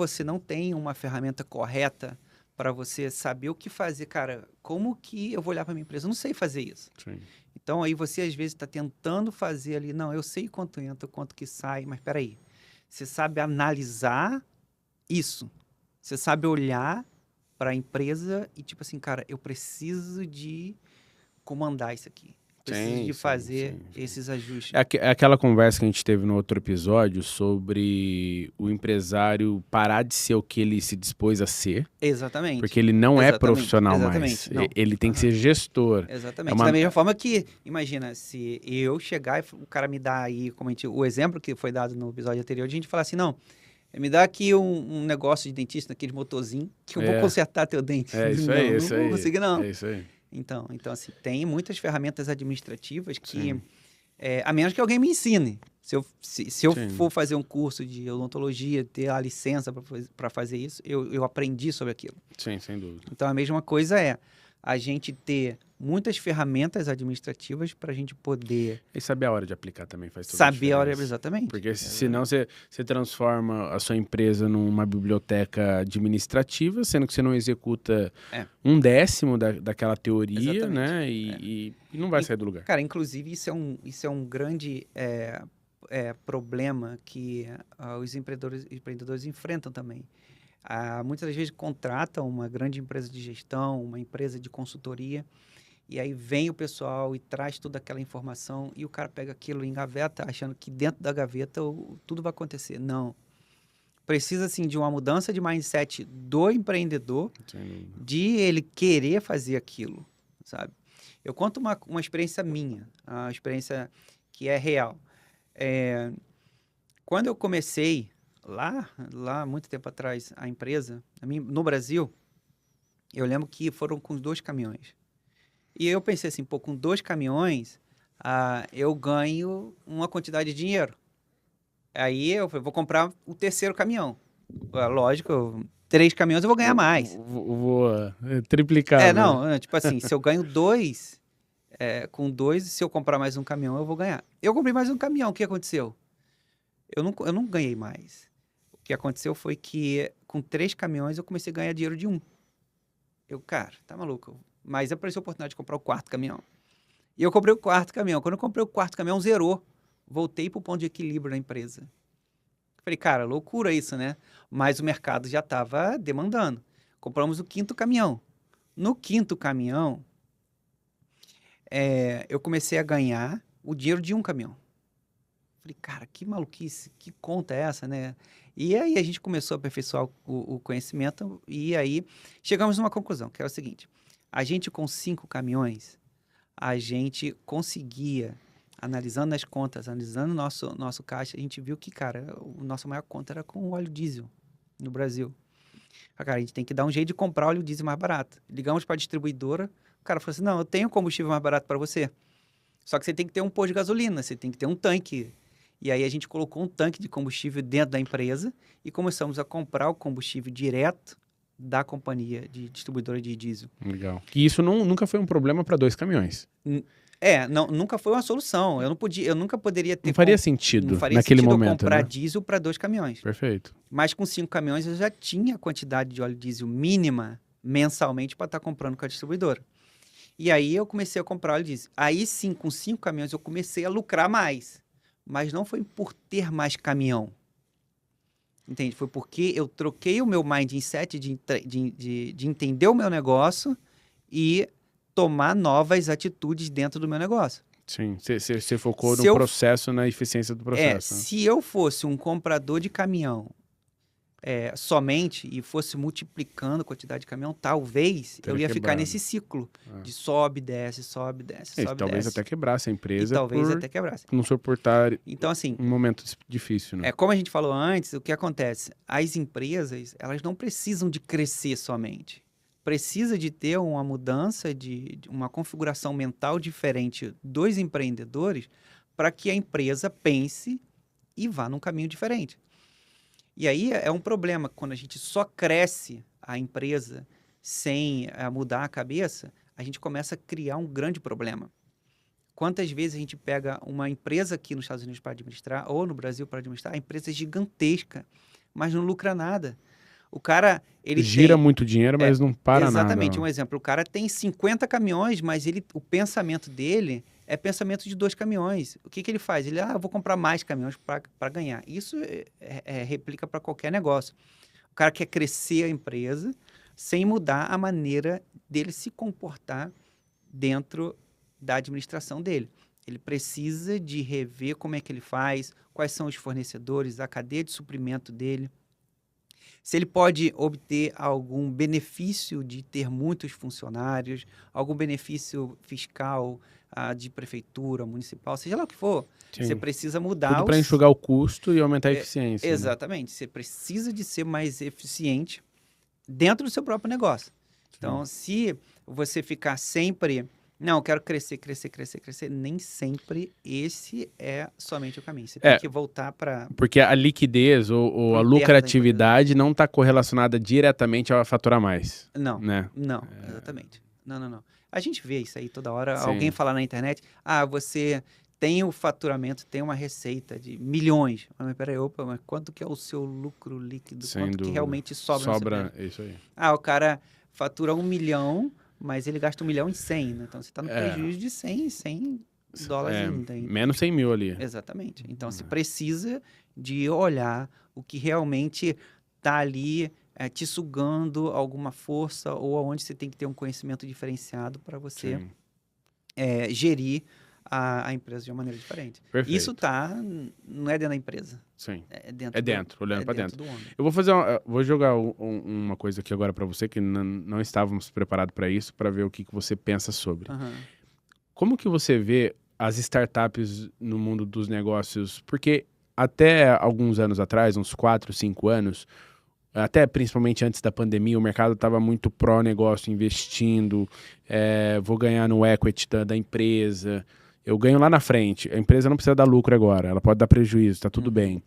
você não tem uma ferramenta correta para você saber o que fazer, cara, como que eu vou olhar para minha empresa? Eu não sei fazer isso. Sim. Então, aí você, às vezes, está tentando fazer ali, não, eu sei quanto entra, quanto que sai, mas peraí, você sabe analisar isso. Você sabe olhar para a empresa e, tipo assim, cara, eu preciso de comandar isso aqui. Preciso Sim, de sim, fazer sim. esses ajustes. É aquela conversa que a gente teve no outro episódio sobre o empresário parar de ser o que ele se dispôs a ser, Exatamente. porque ele não é Exatamente. profissional mais. Exatamente. Não. Ele tem que Aham. ser gestor. É Exatamente. Da uma... mesma forma que, imagina, se eu chegar e o cara me dá aí, como a gente, o exemplo que foi dado no episódio anterior, a gente falar assim, não, me dá aqui um negócio de dentista, naquele motorzinho, que eu vou É, consertar teu dente. é isso aí, Não, é não isso vou aí. conseguir, não. É isso aí. Então, assim, tem muitas ferramentas administrativas que, Sim, a menos que alguém me ensine. Se eu sim, for fazer um curso de odontologia, ter a licença para fazer isso, eu aprendi sobre aquilo. sim, sem dúvida. Então, a mesma coisa é a gente ter muitas ferramentas administrativas para a gente poder E saber a hora de aplicar também faz toda a saber a hora diferença. exatamente. Porque senão você transforma a sua empresa numa biblioteca administrativa, sendo que você não executa É, 1/10 daquela teoria, exatamente. né? E não vai sair do lugar. Cara, inclusive, isso é um grande problema que os empreendedores enfrentam também. Muitas das vezes contratam uma grande empresa de gestão, uma empresa de consultoria, e aí vem o pessoal e traz toda aquela informação e o cara pega aquilo em gaveta, achando que dentro da gaveta tudo vai acontecer. Não. Precisa, sim, de uma mudança de mindset do empreendedor, Sem dúvida. de ele querer fazer aquilo, sabe? Eu conto uma experiência minha, uma experiência que é real. Quando eu comecei, lá muito tempo atrás, a empresa, no Brasil, eu lembro que foram com 2 caminhões. E eu pensei assim, pô, com 2 caminhões, eu ganho uma quantidade de dinheiro. Aí eu falei, vou comprar o terceiro caminhão. Lógico, 3 caminhões eu vou ganhar mais. Vou triplicar, né? Não, tipo assim, se eu ganho 2, com 2, se eu comprar mais um caminhão, eu vou ganhar. Eu comprei mais um caminhão, o que aconteceu? Eu não ganhei mais. O que aconteceu foi que com 3 caminhões eu comecei a ganhar dinheiro de um. Cara, tá maluco. Mas apareceu a oportunidade de comprar o 4º caminhão. E eu comprei o 4º caminhão. Quando eu comprei o 4º caminhão, zerou. Voltei pro ponto de equilíbrio da empresa. Falei, cara, loucura isso, né? Mas o mercado já estava demandando. Compramos o 5º caminhão. No 5º caminhão, eu comecei a ganhar o dinheiro de um caminhão. Falei, cara, que maluquice, que conta é essa, né? E aí a gente começou a aperfeiçoar o conhecimento e aí chegamos numa conclusão, que era o seguinte, a gente com 5 caminhões, a gente conseguia, analisando as contas, analisando o nosso caixa, a gente viu que, cara, o nosso maior conta era com o óleo diesel no Brasil. Cara, a gente tem que dar um jeito de comprar óleo diesel mais barato. Ligamos para a distribuidora, o cara falou assim, não, eu tenho combustível mais barato para você, só que você tem que ter um posto de gasolina, você tem que ter um tanque. E aí a gente colocou um tanque de combustível dentro da empresa e começamos a comprar o combustível direto da companhia de distribuidora de diesel. Legal. E isso nunca foi um problema para 2 caminhões. Não, nunca foi uma solução. Eu nunca poderia ter... Não faria sentido Não faria naquele sentido eu momento, comprar né? diesel para 2 caminhões. Perfeito. Mas com 5 caminhões eu já tinha a quantidade de óleo diesel mínima mensalmente para estar comprando com a distribuidora. E aí eu comecei a comprar óleo diesel. Aí sim, com 5 caminhões eu comecei a lucrar mais. Mas não foi por ter mais caminhão. Entende? Foi porque eu troquei o meu mindset de entender o meu negócio e tomar novas atitudes dentro do meu negócio. Sim, você focou Se no eu- processo, na eficiência do processo. Né? Se eu fosse um comprador de caminhão somente e fosse multiplicando a quantidade de caminhão, talvez eu Teria ia ficar quebrado. nesse ciclo Ah. de sobe, desce, sobe, desce, E sobe, talvez desce. até quebrasse a E empresa talvez por até quebrasse. não suportar Então, assim, um momento difícil, né? como a gente falou antes, o que acontece? As empresas, elas não precisam de crescer somente. Precisa de ter uma mudança, de uma configuração mental diferente dos empreendedores para que a empresa pense e vá num caminho diferente. E aí é um problema, quando a gente só cresce a empresa sem mudar a cabeça, a gente começa a criar um grande problema. Quantas vezes a gente pega uma empresa aqui nos Estados Unidos para administrar, ou no Brasil para administrar, a empresa é gigantesca, mas não lucra nada. O cara, ele Gira tem... muito dinheiro, mas não para nada. Exatamente, Ó. um exemplo. O cara tem 50 caminhões, mas o pensamento dele é pensamento de 2 caminhões. O que que ele faz? Ele, eu vou comprar mais caminhões para ganhar. Isso replica para qualquer negócio. O cara quer crescer a empresa sem mudar a maneira dele se comportar dentro da administração dele. Ele precisa de rever como é que ele faz, quais são os fornecedores, a cadeia de suprimento dele. Se ele pode obter algum benefício de ter muitos funcionários, algum benefício fiscal, de prefeitura, municipal, seja lá o que for, Sim. você precisa mudar Tudo para enxugar o custo e aumentar a eficiência. Exatamente. Você precisa de ser mais eficiente dentro do seu próprio negócio. Então, se você ficar sempre... Não, eu quero crescer, nem sempre esse é somente o caminho. Você tem que voltar para... Porque a liquidez ou a lucratividade não está correlacionada diretamente a faturar mais. Não, né? Não, exatamente. Não. A gente vê isso aí toda hora. Sim. Alguém fala na internet, você tem o faturamento, tem uma receita de milhões. Mas peraí, mas quanto que é o seu lucro líquido? Sem quanto dúvida. Que realmente sobra? Isso aí. O cara fatura 1 milhão, mas ele gasta 1 milhão em 100, né? Então você está no prejuízo de 100 dólares ainda. Menos 100 mil ali. Exatamente. Então você precisa de olhar o que realmente está ali te sugando alguma força ou aonde você tem que ter um conhecimento diferenciado para você gerir a empresa de uma maneira diferente. Perfeito. Isso não é dentro da empresa. Sim. É dentro. Olhando para dentro. Do homem. Eu vou jogar uma coisa aqui agora para você, que não estávamos preparados para isso, para ver o que você pensa sobre. Uhum. Como que você vê as startups no mundo dos negócios? Porque até alguns anos atrás, uns 4, 5 anos, até principalmente antes da pandemia, o mercado estava muito pró-negócio, investindo, vou ganhar no equity da empresa, eu ganho lá na frente, a empresa não precisa dar lucro agora, ela pode dar prejuízo, está tudo bem.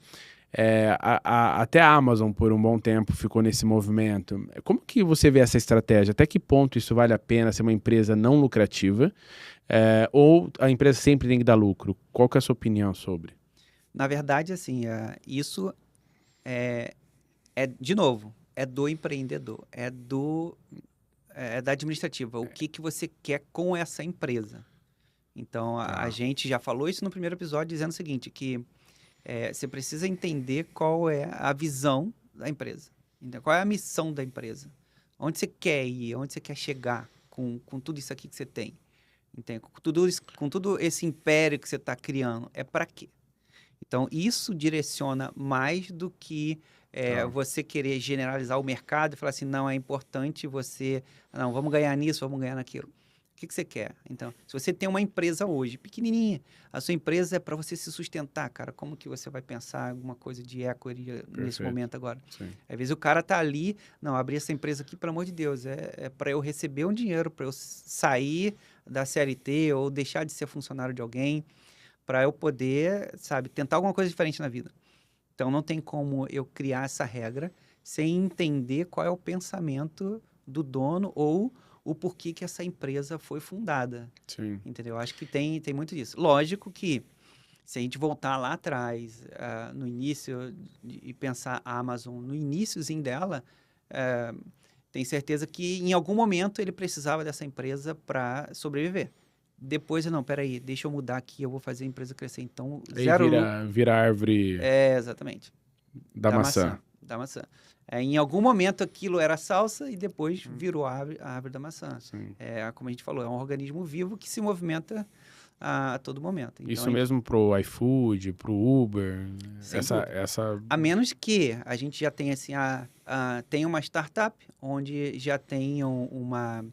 Até a Amazon, por um bom tempo, ficou nesse movimento. Como que você vê essa estratégia? Até que ponto isso vale a pena ser uma empresa não lucrativa? Ou a empresa sempre tem que dar lucro? Qual que é a sua opinião sobre? Na verdade, assim, isso de novo, é do empreendedor, é da administrativa. O que você quer com essa empresa? Então, a gente já falou isso no primeiro episódio, dizendo o seguinte, que você precisa entender qual é a visão da empresa, qual é a missão da empresa, onde você quer ir, onde você quer chegar com tudo isso aqui que você tem. Entende? Com todo esse império que você está criando, é para quê? Então, isso direciona mais do que você querer generalizar o mercado e falar assim, não, é importante você... Não, vamos ganhar nisso, vamos ganhar naquilo. O que você quer? Então, se você tem uma empresa hoje, pequenininha, a sua empresa é para você se sustentar, cara. Como que você vai pensar alguma coisa de equity nesse momento agora? Sim. Às vezes o cara tá ali, não, abrir essa empresa aqui, pelo amor de Deus, é para eu receber um dinheiro, para eu sair da CLT ou deixar de ser funcionário de alguém, para eu poder, tentar alguma coisa diferente na vida. Então, não tem como eu criar essa regra sem entender qual é o pensamento do dono ou o porquê que essa empresa foi fundada. Sim. Entendeu? Acho que tem muito disso. Lógico que, se a gente voltar lá atrás, no início, e pensar a Amazon no iniciozinho dela, tem certeza que em algum momento ele precisava dessa empresa para sobreviver. Depois, não, peraí, deixa eu mudar aqui, eu vou fazer a empresa crescer. Então, vira árvore... exatamente. Da maçã. Da maçã. Em algum momento aquilo era salsa e depois virou a árvore da maçã. Como a gente falou, é um organismo vivo que se movimenta a todo momento. Então, isso mesmo pro iFood, pro Uber, essa... A menos que a gente já tenha assim, tem uma startup onde já tem um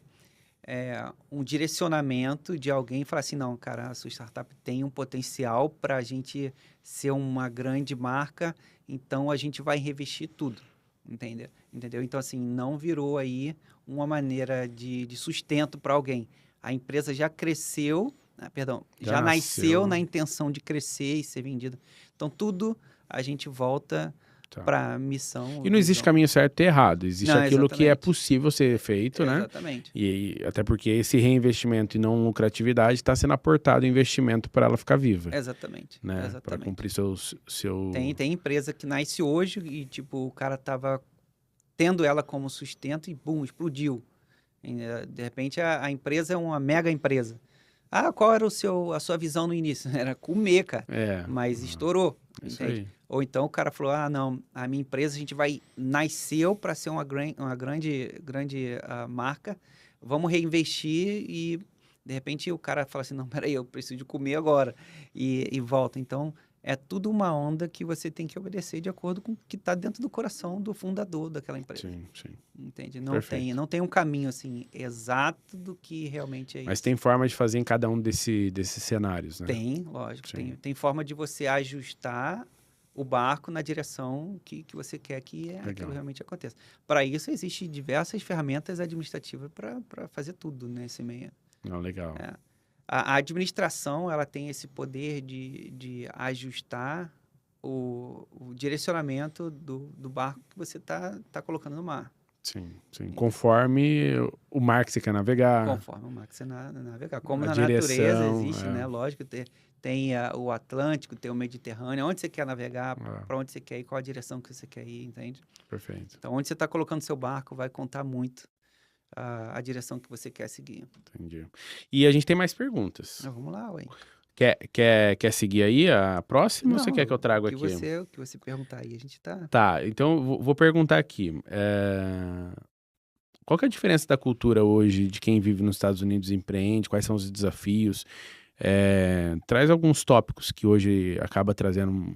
direcionamento de alguém e falar assim, não, cara, a sua startup tem um potencial para a gente ser uma grande marca, então a gente vai revestir tudo. Entendeu? Então, assim, não virou aí uma maneira de sustento para alguém. A empresa já cresceu, já nasceu na intenção de crescer e ser vendida. Então, tudo a gente volta para a missão. E não existe caminho certo e errado. Existe aquilo exatamente. que é possível ser feito, né? Exatamente. E até porque esse reinvestimento e não lucratividade está sendo aportado investimento para ela ficar viva. Exatamente. Né? Para cumprir seu... Tem empresa que nasce hoje e, o cara tava tendo ela como sustento e, bum, explodiu. De repente, a empresa é uma mega empresa. Ah, qual era a sua visão no início? Era comer, cara. Mas estourou, É isso entende? aí. Ou então o cara falou, ah, não, a minha empresa, a gente nasceu para ser uma grande marca, vamos reinvestir e, de repente, o cara fala assim, não, peraí, eu preciso de comer agora. E volta. Então, é tudo uma onda que você tem que obedecer de acordo com o que está dentro do coração do fundador daquela empresa. Sim, sim. Entende? Perfeito. Não tem um caminho, assim, exato do que realmente é Mas isso. tem forma de fazer em cada um desses cenários, né? Tem, lógico. Sim. Tem forma de você ajustar o barco na direção que você quer que aquilo Legal. realmente aconteça. Para isso, existem diversas ferramentas administrativas para fazer tudo nesse meio. Não, legal. A administração, ela tem esse poder de ajustar o direcionamento do barco que você tá colocando no mar. Sim, sim. Conforme o mar que você quer navegar, Conforme o mar que você navegar. Como a na natureza direção. existe, né? Lógico, tem o Atlântico, tem o Mediterrâneo. Onde você quer navegar, para onde você quer ir, qual a direção que você quer ir, entende? Perfeito. Então, onde você está colocando seu barco vai contar muito a direção que você quer seguir. Entendi. E a gente tem mais perguntas. Então, vamos lá, ué. Quer seguir aí a próxima ou você Não, quer que eu traga o que aqui? o que você perguntar aí, a gente tá... Tá, então eu vou perguntar aqui. Qual que é a diferença da cultura hoje de quem vive nos Estados Unidos e empreende? Quais são os desafios? Traz alguns tópicos que hoje acaba trazendo um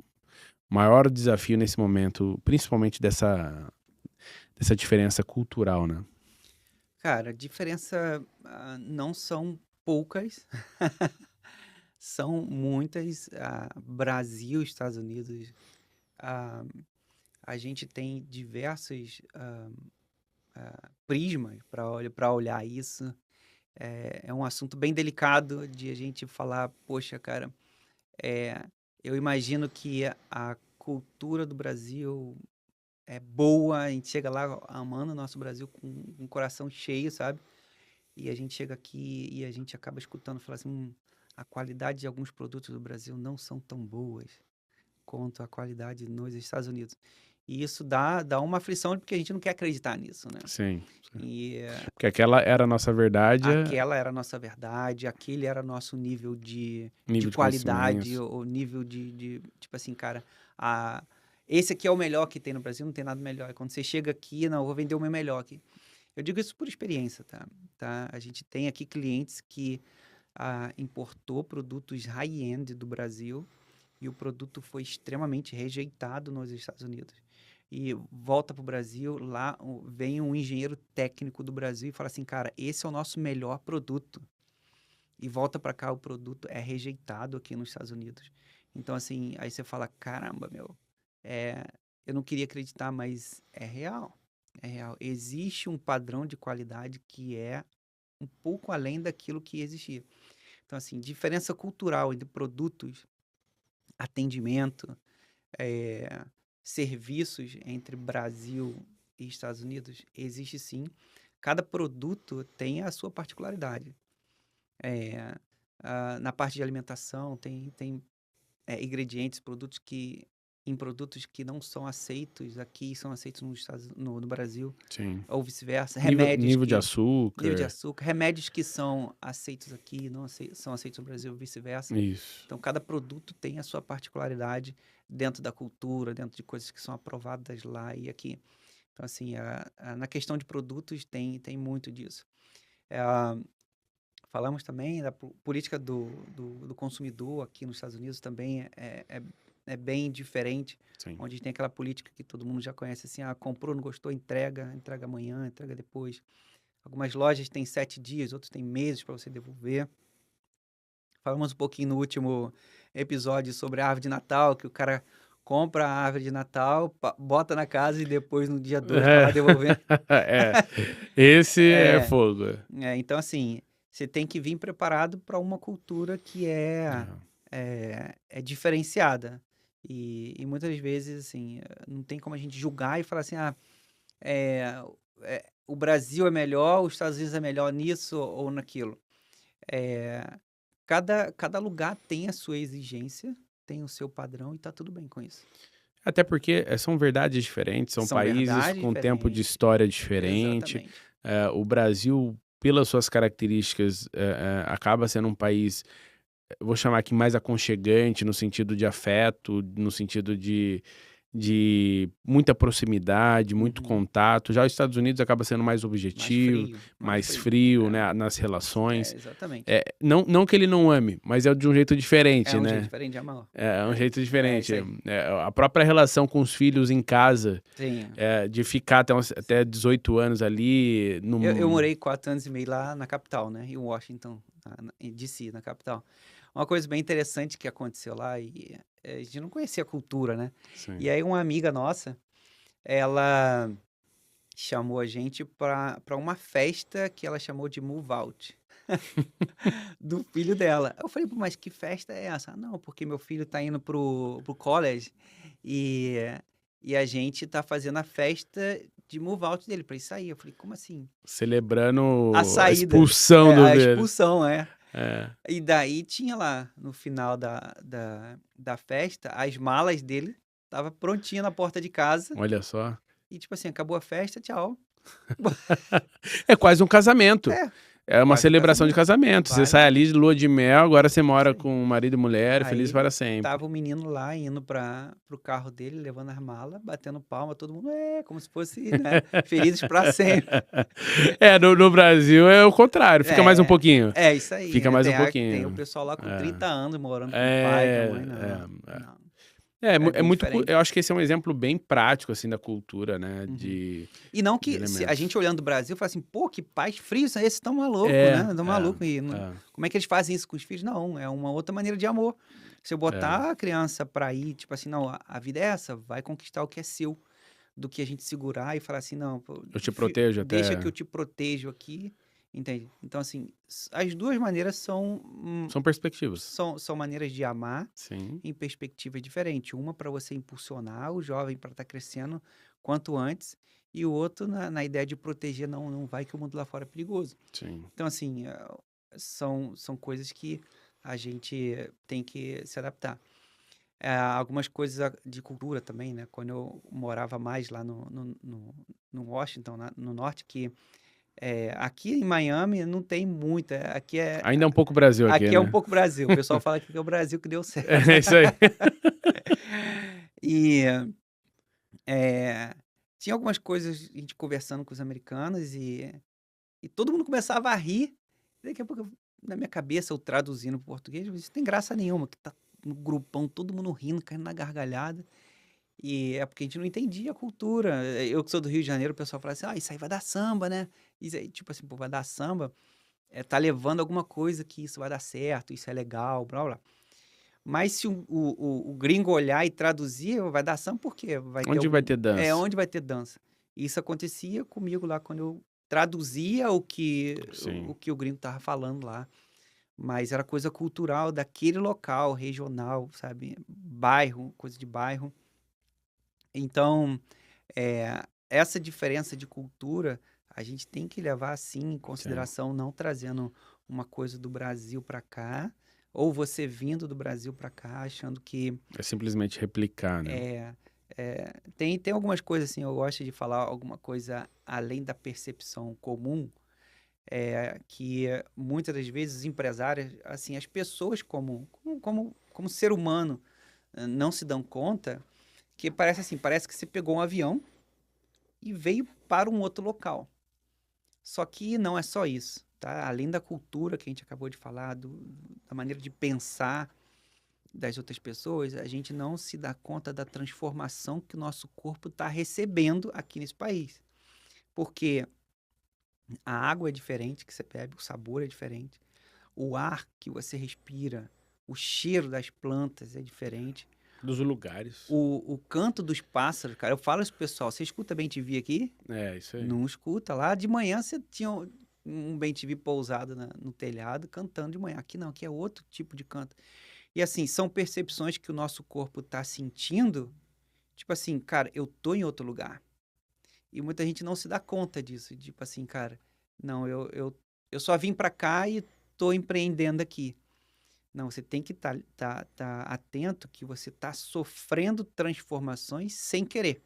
maior desafio nesse momento, principalmente dessa diferença cultural, né? Cara, a diferença não são poucas, são muitas. Brasil, Estados Unidos, ah, a gente tem diversos prismas para olhar isso. É um assunto bem delicado de a gente falar, poxa, cara, eu imagino que a cultura do Brasil é boa, a gente chega lá amando o nosso Brasil com um coração cheio, sabe? E a gente chega aqui e a gente acaba escutando falar assim, a qualidade de alguns produtos do Brasil não são tão boas quanto a qualidade nos Estados Unidos. E isso dá uma aflição porque a gente não quer acreditar nisso, né? Sim. E Porque aquela era a nossa verdade. aquela era a nossa verdade, aquele era nosso nível de Nível de qualidade, conhecimento. o nível tipo assim, cara, esse aqui é o melhor que tem no Brasil, não tem nada melhor. E quando você chega aqui, não, eu vou vender o meu melhor aqui. Eu digo isso por experiência, tá? A gente tem aqui clientes que importou produtos high-end do Brasil e o produto foi extremamente rejeitado nos Estados Unidos. E volta para o Brasil, lá vem um engenheiro técnico do Brasil e fala assim, cara, esse é o nosso melhor produto. E volta para cá, o produto é rejeitado aqui nos Estados Unidos. Então, assim, aí você fala, caramba, meu, eu não queria acreditar, mas é real. É real. Existe um padrão de qualidade que é um pouco além daquilo que existia. Então, assim, diferença cultural entre produtos, atendimento, serviços entre Brasil e Estados Unidos, existe sim. Cada produto tem a sua particularidade. Na parte de alimentação, tem ingredientes, produtos que não são aceitos aqui, são aceitos no Brasil, Sim. ou vice-versa. Nível de açúcar. Nível de açúcar. Remédios que são aceitos aqui, não são aceitos no Brasil, vice-versa. Isso. Então, cada produto tem a sua particularidade dentro da cultura, dentro de coisas que são aprovadas lá e aqui. Então, assim, na questão de produtos, tem muito disso. Falamos também da política do consumidor aqui nos Estados Unidos também é bem diferente, Sim. onde tem aquela política que todo mundo já conhece, assim, comprou, não gostou, entrega amanhã, entrega depois. Algumas lojas têm 7 dias, outros têm meses para você devolver. Falamos um pouquinho no último episódio sobre a árvore de Natal, que o cara compra a árvore de Natal, bota na casa e depois no dia 2 tá lá devolvendo. Esse é fogo. Então, assim, você tem que vir preparado para uma cultura que é diferenciada. E muitas vezes, assim, não tem como a gente julgar e falar assim, o Brasil é melhor, os Estados Unidos é melhor nisso ou naquilo. Cada lugar tem a sua exigência, tem o seu padrão e tá tudo bem com isso. Até porque são verdades diferentes, são São países verdades com tempo de diferentes. história diferente. Exatamente. O Brasil, pelas suas características, acaba sendo um país, vou chamar aqui mais aconchegante, no sentido de afeto, no sentido de muita proximidade, muito Uhum. contato. Já os Estados Unidos acaba sendo mais Mais objetivo, frio, mais mais frio. frio, né, nas relações. Exatamente. Não que ele não ame, mas é de um jeito diferente, É um jeito né? diferente de amar. É um jeito É diferente. isso aí. A própria relação com os filhos em casa, Sim. de ficar até 18 anos ali. Eu morei 4 anos e meio lá na capital, né? Em Washington, em DC, na capital. Uma coisa bem interessante que aconteceu lá, e a gente não conhecia a cultura, né? Sim. E aí uma amiga nossa, ela chamou a gente para uma festa que ela chamou de Move Out, do filho dela. Eu falei, "Pô, mas que festa é essa?" "Ah, não, porque meu filho tá indo pro college e, e a gente tá fazendo a festa de Move Out dele, pra ele sair." Eu falei, como assim? A Celebrando a saída, expulsão do a dele. expulsão, é. É. E daí tinha lá, no final da festa, as malas dele, tava prontinha na porta de casa. Olha só. E tipo assim, acabou a festa, tchau. É quase um casamento. É, É uma quase um celebração de casamento. Você sai ali de lua de mel, agora você isso mora aí. com marido e mulher, feliz Aí para sempre. tava o menino lá indo pro carro dele, levando as malas, batendo palma, todo mundo, como se fosse, né, felizes pra sempre. No Brasil é o contrário, fica mais um É, pouquinho. é isso aí. Fica mais um Tem o pouquinho. pessoal lá com É. 30 anos morando com o pai, com a É, mãe, não, não. É é bem muito. diferente. Eu acho que esse é um exemplo bem prático, assim, da cultura, né? Uhum. De E não que se a elementos. gente olhando o Brasil fala assim, pô, que pais frios são esses, tão maluco, É, né? Tão maluco. E é, como é que eles fazem isso com os filhos? Não, é uma outra maneira de amor. Se eu é. botar a criança pra ir, tipo assim, não, a vida é essa, vai conquistar o que é seu, do que a gente segurar e falar assim, não, pô, Eu te protejo deixa que até. eu te protejo aqui, entende? Então, assim, as duas maneiras São perspectivas. são maneiras de amar Sim, em perspectivas diferentes. Uma para você impulsionar o jovem para estar crescendo quanto antes, e o outro na ideia de proteger, não, não vai que o mundo lá fora é perigoso. sim. Então, assim, são coisas que a gente tem que se adaptar. Algumas coisas de cultura também, né? Quando eu morava mais lá no Washington, no norte, que aqui em Miami não tem muita. Ainda é um pouco Brasil aqui, Aqui é um né? pouco Brasil. O pessoal fala que é o Brasil que deu certo. É isso aí. E tinha algumas coisas, a gente conversando com os americanos e todo mundo começava a rir. E daqui a pouco, na minha cabeça, eu traduzindo para o português, isso não tem graça nenhuma, que tá no grupão, todo mundo rindo, caindo na gargalhada. E é porque a gente não entendia a cultura. Eu que sou do Rio de Janeiro, o pessoal fala assim, isso aí vai dar samba, né? Isso aí, tipo assim, pô, vai dar samba, tá levando alguma coisa que isso vai dar certo, isso é legal, blá, blá. Mas se o gringo olhar e traduzir, vai dar samba por quê? Vai ter Onde vai algum. ter dança? Onde vai ter dança. Isso acontecia comigo lá quando eu traduzia o Sim, que o gringo tava falando lá. Mas era coisa cultural daquele local, regional, sabe? Bairro, coisa de bairro. Então, essa diferença de cultura, a gente tem que levar, assim, em sim. consideração, não trazendo uma coisa do Brasil para cá, ou você vindo do Brasil para cá, achando que É simplesmente replicar, né? tem algumas coisas, assim, eu gosto de falar alguma coisa além da percepção comum, que muitas das vezes os empresários, assim, as pessoas como ser humano, não se dão conta que parece assim, parece que você pegou um avião e veio para um outro local. Só que não é só isso, tá? Além da cultura que a gente acabou de falar, da maneira de pensar das outras pessoas, a gente não se dá conta da transformação que o nosso corpo está recebendo aqui nesse país. Porque a água é diferente que você bebe, o sabor é diferente, o ar que você respira, o cheiro das plantas é diferente. Dos lugares. O canto dos pássaros, cara, eu falo isso pro pessoal, você escuta bem TV aqui? É, isso aí. Não escuta. Lá de manhã você tinha um bem-TV pousado no telhado, cantando de manhã. Aqui não, aqui é outro tipo de canto. E assim, são percepções que o nosso corpo tá sentindo, tipo assim, cara, eu tô em outro lugar. E muita gente não se dá conta disso, tipo assim, cara, não, eu só vim pra cá e tô empreendendo aqui. Não, você tem que estar atento que você está sofrendo transformações sem querer.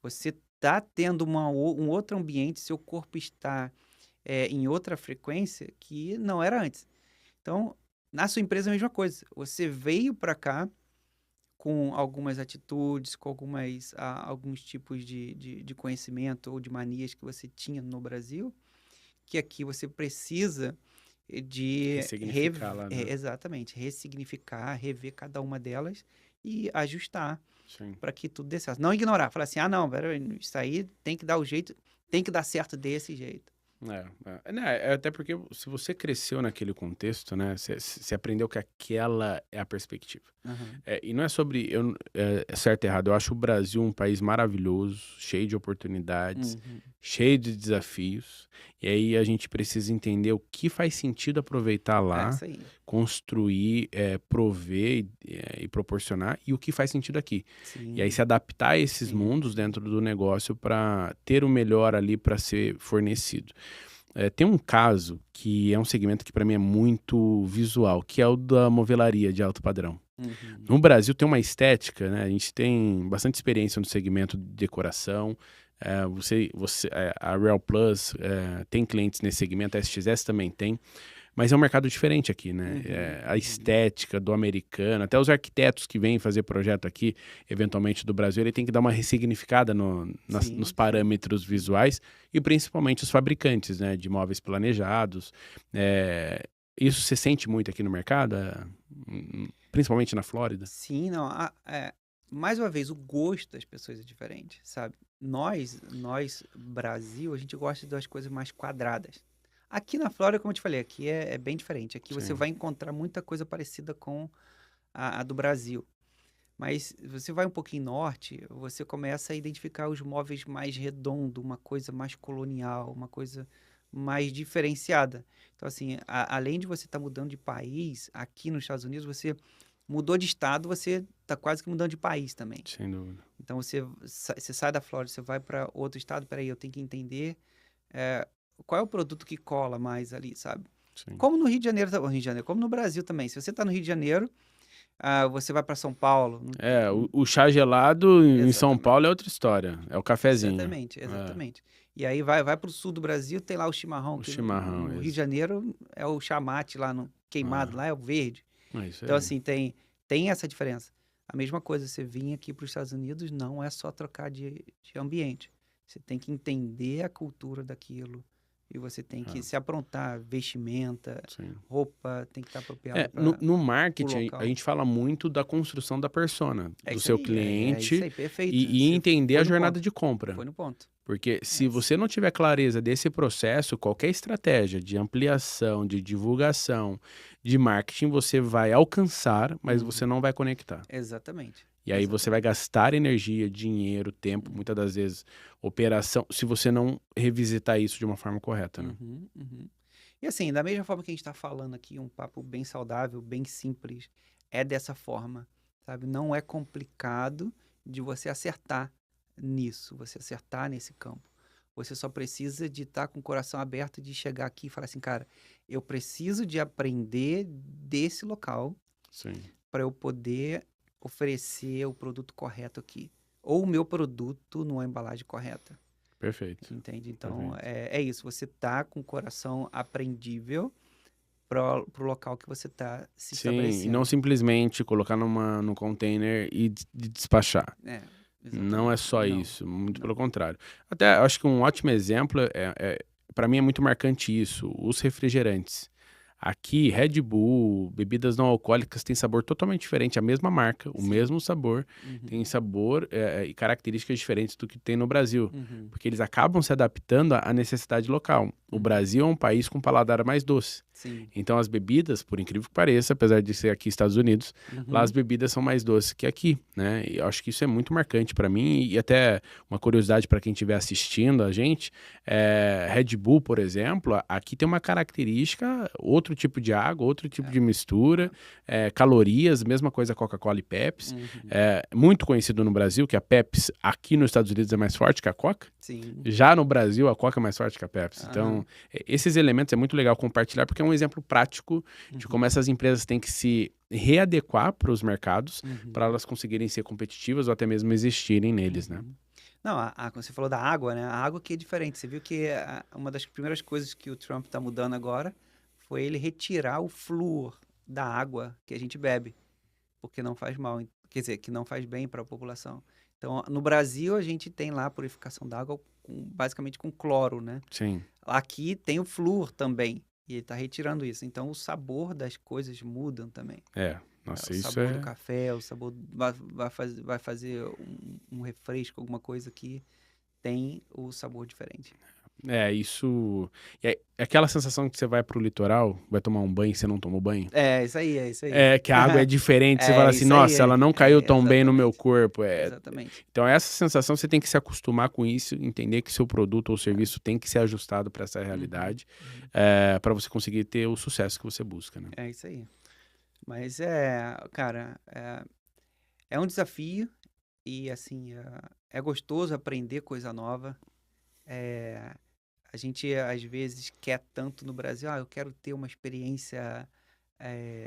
Você está tendo um outro ambiente, seu corpo está em outra frequência que não era antes. Então, na sua empresa é a mesma coisa. Você veio para cá com algumas atitudes, com alguns tipos de conhecimento ou de manias que você tinha no Brasil, que aqui você precisa Ressignificar lá, né? exatamente, ressignificar, rever cada uma delas e ajustar Sim. para que tudo dê certo. Não ignorar, falar assim, não, isso aí tem que dar o jeito, tem que dar certo desse jeito. Até porque se você cresceu naquele contexto, né? Você aprendeu que aquela é a perspectiva. Uhum. E não é sobre certo e errado. Eu acho o Brasil um país maravilhoso, cheio de oportunidades, cheio de desafios. E aí a gente precisa entender o que faz sentido aproveitar lá, Isso aí. construir, prover e proporcionar, e o que faz sentido aqui. Sim. E aí se adaptar a esses Sim. mundos dentro do negócio para ter o melhor ali para ser fornecido. Tem um caso que é um segmento que para mim é muito visual, que é o da movelaria de alto padrão. No Brasil tem uma estética, né? A gente tem bastante experiência no segmento de decoração. A Real Plus tem clientes nesse segmento, a SXS também tem. Mas é um mercado diferente aqui, né? A estética do americano, até os arquitetos que vêm fazer projeto aqui, eventualmente do Brasil, ele tem que dar uma ressignificada nos parâmetros visuais e principalmente os fabricantes, né? De móveis planejados. Isso você sente muito aqui no mercado? Principalmente na Flórida? Sim, não. Mais uma vez, o gosto das pessoas é diferente, sabe? Nós, Brasil, a gente gosta das coisas mais quadradas. Aqui na Flórida, como eu te falei, aqui é bem diferente. Aqui você vai encontrar muita coisa parecida com a do Brasil. Mas você vai um pouquinho norte, você começa a identificar os móveis mais redondos, uma coisa mais colonial, uma coisa mais diferenciada. Então, assim, além de você estar mudando de país, aqui nos Estados Unidos, você mudou de estado, você está quase que mudando de país também. Sem dúvida. Então, você sai da Flórida, você vai para outro estado, peraí, eu tenho que entender qual é o produto que cola mais ali, sabe? Sim. Como no Rio de Janeiro, como no Brasil também. Se você está no Rio de Janeiro, você vai para São Paulo. O chá gelado em São Paulo é outra história. É o cafezinho. Exatamente. E aí vai para o sul do Brasil, tem lá o chimarrão. No Rio de Janeiro é o chamate lá, queimado lá é o verde. Então, assim, tem essa diferença. A mesma coisa, você vir aqui para os Estados Unidos, não é só trocar de ambiente. Você tem que entender a cultura daquilo. E você tem que se aprontar, vestimenta, roupa, tem que estar apropriado. No marketing, a gente fala muito da construção da persona, do seu cliente, isso aí, perfeito. e entender a jornada de compra. Foi no ponto. Porque se você não tiver clareza desse processo, qualquer estratégia de ampliação, de divulgação, de marketing, você vai alcançar, mas você não vai conectar. Exatamente. E aí você vai gastar energia, dinheiro, tempo, muitas das vezes operação, se você não revisitar isso de uma forma correta, né? E assim, da mesma forma que a gente está falando aqui, um papo bem saudável, bem simples, é dessa forma, sabe? Não é complicado de você acertar nisso, você acertar nesse campo. Você só precisa de estar com o coração aberto, de chegar aqui e falar assim, cara, eu preciso de aprender desse local para eu poder oferecer o produto correto aqui. Ou o meu produto numa embalagem correta. Perfeito. Entende? Então, é isso. Você tá com o coração apreendível pro local que você tá se estabelecendo. Sim, e não simplesmente colocar num container e despachar. Não é só isso, muito pelo contrário. Até, acho que um ótimo exemplo, para mim é muito marcante isso, os refrigerantes. Aqui, Red Bull, bebidas não alcoólicas têm sabor totalmente diferente, a mesma marca, o mesmo sabor, tem sabor e características diferentes do que tem no Brasil, porque eles acabam se adaptando à necessidade local. O Brasil é um país com paladar mais doce. Então as bebidas, por incrível que pareça, apesar de ser aqui Estados Unidos, lá as bebidas são mais doces que aqui, né? E eu acho que isso é muito marcante para mim e até uma curiosidade para quem estiver assistindo a gente, Red Bull, por exemplo, aqui tem uma característica, outro tipo de água, outro tipo de mistura, calorias, mesma coisa Coca-Cola e Pepsi. Muito conhecido no Brasil, que a Pepsi aqui nos Estados Unidos é mais forte que a Coca. Já no Brasil, a Coca é mais forte que a Pepsi. Então, esses elementos é muito legal compartilhar, porque é um exemplo prático de como essas empresas têm que se readequar para os mercados para Uhum. elas conseguirem ser competitivas ou até mesmo existirem neles, né? Uhum. Não, quando você falou da água, né? A água que é diferente. Você viu que uma das primeiras coisas que o Trump está mudando agora foi ele retirar o flúor da água que a gente bebe, porque não faz mal, quer dizer, que não faz bem para a população. Então, no Brasil, a gente tem lá a purificação da água basicamente com cloro, né? Sim. Aqui tem o flúor também, e ele está retirando isso. Então, o sabor das coisas mudam também. Nossa, O isso sabor do é... café, o sabor vai fazer um refresco, alguma coisa que tem o sabor diferente. Isso... É aquela sensação que você vai pro litoral, vai tomar um banho e você não tomou banho. É, isso aí, é isso aí. É, que a água é diferente, você fala É, assim, isso aí, nossa, ela não caiu tão bem no meu exatamente. corpo. Exatamente. Então, essa sensação você tem que se acostumar com isso, entender que seu produto ou serviço tem que ser ajustado para essa Uhum, realidade, uhum. para você conseguir ter o sucesso que você busca, né? É isso aí. Mas cara, é um desafio e assim, é gostoso aprender coisa nova. É, a gente às vezes quer tanto no Brasil, eu quero ter uma experiência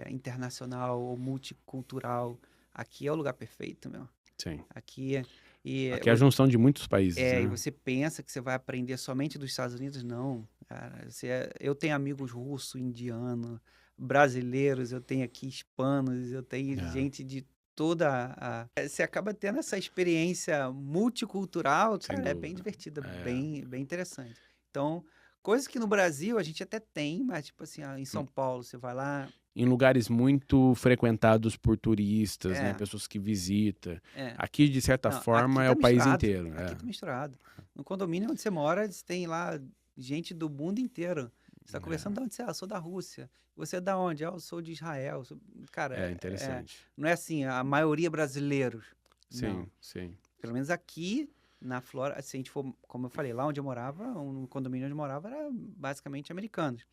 internacional ou multicultural. Aqui é o lugar perfeito, meu. Sim. Aqui e Aqui é a junção de muitos países, e né? você pensa que você vai aprender somente dos Estados Unidos? Não, cara. Eu tenho amigos russos, indianos, brasileiros, eu tenho aqui hispanos, eu tenho É, gente de toda você acaba tendo essa experiência multicultural, sem cara, é bem dúvida. divertida, É, bem interessante. Então, coisas que no Brasil a gente até tem, mas tipo assim, em São Paulo você vai lá, em lugares muito frequentados por turistas, né? é, Pessoas que visitam. é. Aqui, de certa Não, aqui forma, é tá o país misturado. inteiro. Aqui tá misturado. No condomínio onde você mora, você tem lá gente do mundo inteiro. Você tá conversando de onde você é? Eu sou da Rússia. Você é da onde? Eu sou de Israel. Cara, É interessante. não é assim, a maioria brasileiros. Não. Sim, sim. Pelo menos aqui na Flórida, se a gente for, como eu falei, lá onde eu morava, no condomínio onde eu morava, era basicamente americanos.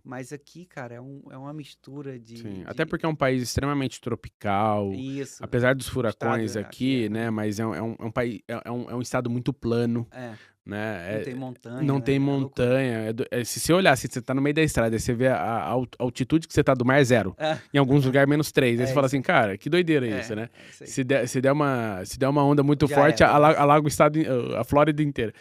Mas aqui, cara, é uma mistura Sim, até porque é um país extremamente tropical, Isso. apesar dos O estado furacões aqui aqui, né? Mas é um país, é um estado muito plano, é, né? não tem montanha, Não tem né? É loucura. montanha. Se você olhar, se você tá no meio da estrada, e você vê a altitude que você tá do mar é zero. Em alguns lugares -3. Aí você É fala isso assim, aí. cara, que doideira isso, né? É isso aí. Se der uma onda muito Já forte, era, né? alaga o estado, a Flórida inteira.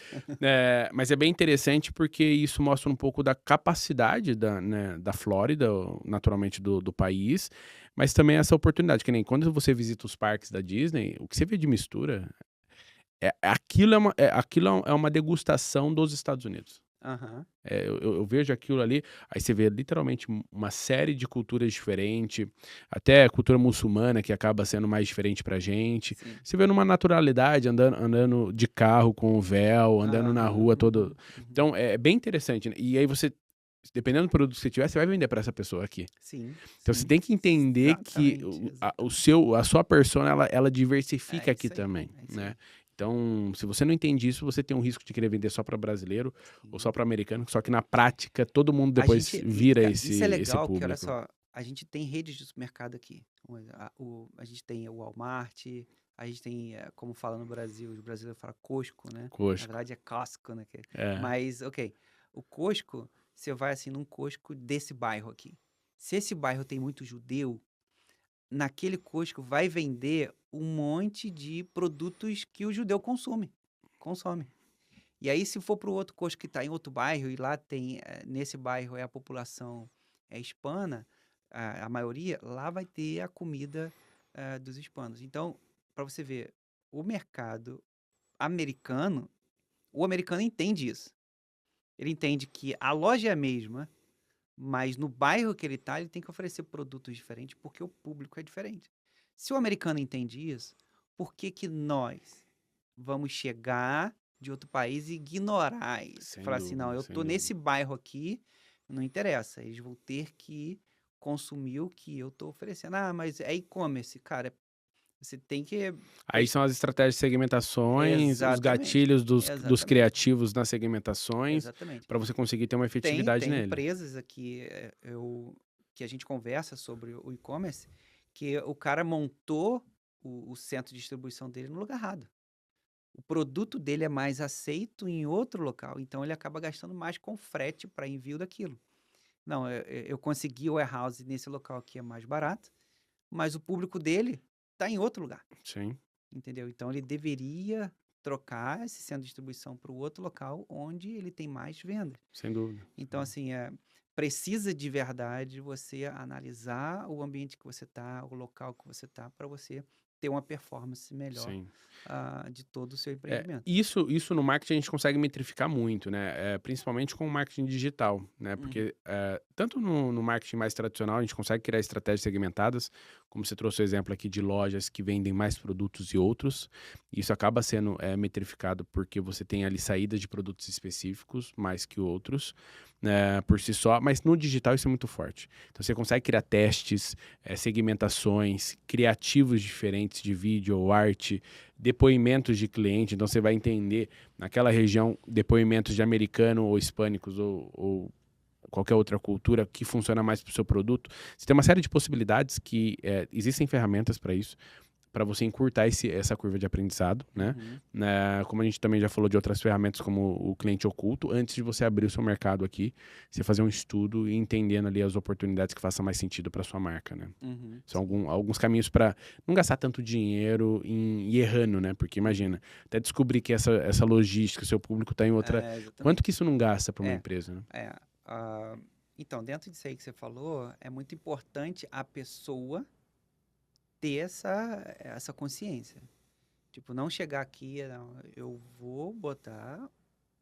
Mas é bem interessante porque isso mostra um pouco da capacidade né, da Flórida, naturalmente do país, mas também essa oportunidade, que nem quando você visita os parques da Disney, o que você vê de mistura, aquilo é uma degustação dos Estados Unidos. Aham. Eu vejo aquilo ali, aí você vê literalmente uma série de culturas diferentes, até a cultura muçulmana que acaba sendo mais diferente pra gente. Sim. Você vê numa naturalidade, andando de carro com o véu, andando na Aham. rua todo. Uhum. Então é bem interessante, né? E aí você, dependendo do produto que você tiver, você vai vender pra essa pessoa aqui. Sim, Então você sim. tem que entender que Exatamente, a sua persona, ela É diversifica aqui isso aí, também, é isso né? aí. Então, se você não entende isso, você tem um risco de querer vender só para brasileiro ou só Sim. para americano, só que na prática todo mundo A depois gente, vira cara, esse, isso é esse legal, que olha público. só, a gente tem redes de supermercado aqui. A gente tem o Walmart, a gente tem, como fala no Brasil, os brasileiros falam Costco, né? Na Cosco. verdade é Costco, né? É. Mas, ok, o Costco, você vai assim num Costco desse bairro aqui. Se esse bairro tem muito judeu, naquele Costco vai vender um monte de produtos que o judeu consome. E aí, se for para o outro Costco que está em outro bairro, e lá tem, nesse bairro a população hispana, a maioria, lá vai ter a comida dos hispanos. Então, para você ver, o mercado americano, o americano entende isso. Ele entende que a loja é a mesma, mas no bairro que ele está, ele tem que oferecer produtos diferentes porque o público é diferente. Se o americano entende isso, por que que nós vamos chegar de outro país e ignorar isso? Sem Falar assim, não, dúvida, eu sem tô dúvida. nesse bairro aqui, não interessa, eles vão ter que consumir o que eu tô oferecendo. Ah, mas é e-commerce, cara, você tem que Aí prestar... são as estratégias de segmentações, os Exatamente, gatilhos dos exatamente, criativos nas segmentações, exatamente. para você conseguir ter uma efetividade Tem nele. empresas aqui que a gente conversa sobre o e-commerce, que o cara montou o centro de distribuição dele no lugar errado. O produto dele é mais aceito em outro local, então ele acaba gastando mais com frete para envio daquilo. Não, eu consegui o warehouse nesse local que é mais barato, mas o público dele está em outro lugar, Sim, entendeu? Então ele deveria trocar esse centro de distribuição para o outro local onde ele tem mais vendas. sem dúvida. Então, assim, precisa de verdade você analisar o ambiente que você está, o local que você está, para você ter uma performance melhor Sim. de todo o seu É, empreendimento. isso no marketing a gente consegue metrificar muito, né? Principalmente com o marketing digital, né? Uhum. Porque tanto no marketing mais tradicional a gente consegue criar estratégias segmentadas, como você trouxe o exemplo aqui de lojas que vendem mais produtos e outros. Isso acaba sendo metrificado porque você tem ali saídas de produtos específicos mais que outros, né, por si só. Mas no digital isso é muito forte. Então você consegue criar testes, segmentações, criativos diferentes de vídeo ou arte, depoimentos de cliente, então você vai entender naquela região depoimentos de americano ou hispânicos ou qualquer outra cultura que funciona mais para o seu produto. Você tem uma série de possibilidades que existem ferramentas para isso, para você encurtar essa curva de aprendizado, né? Uhum. Como a gente também já falou de outras ferramentas como o cliente oculto, antes de você abrir o seu mercado aqui, você fazer um estudo e entendendo ali as oportunidades que façam mais sentido para sua marca, né? Uhum. São Sim. alguns caminhos para não gastar tanto dinheiro e errando, né? Porque Uhum. imagina, até descobrir que essa logística, seu público está em outra. Quanto Exatamente. que isso não gasta para uma É, empresa, né? é. Então, dentro disso aí que você falou, é muito importante a pessoa ter essa consciência. Tipo, não chegar aqui, não, eu vou botar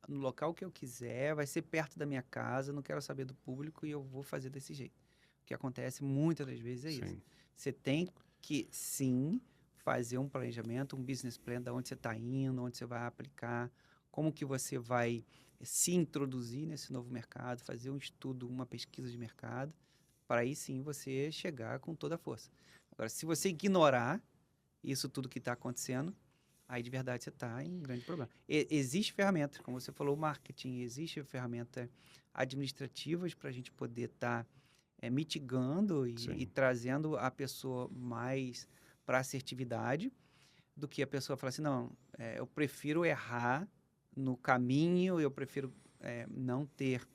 no local que eu quiser, vai ser perto da minha casa, não quero saber do público e eu vou fazer desse jeito. O que acontece muitas das vezes é isso. Sim, Você tem que, sim, fazer um planejamento, um business plan de onde você está indo, onde você vai aplicar, como que você vai se introduzir nesse novo mercado, fazer um estudo, uma pesquisa de mercado, para aí sim você chegar com toda a força. Agora, se você ignorar isso tudo que está acontecendo, aí de verdade você está em grande problema. Existe ferramenta, como você falou, marketing, existe ferramenta administrativas para a gente poder estar mitigando e sim. trazendo a pessoa mais para assertividade do que a pessoa falar assim, não, eu prefiro errar no caminho, eu prefiro não ter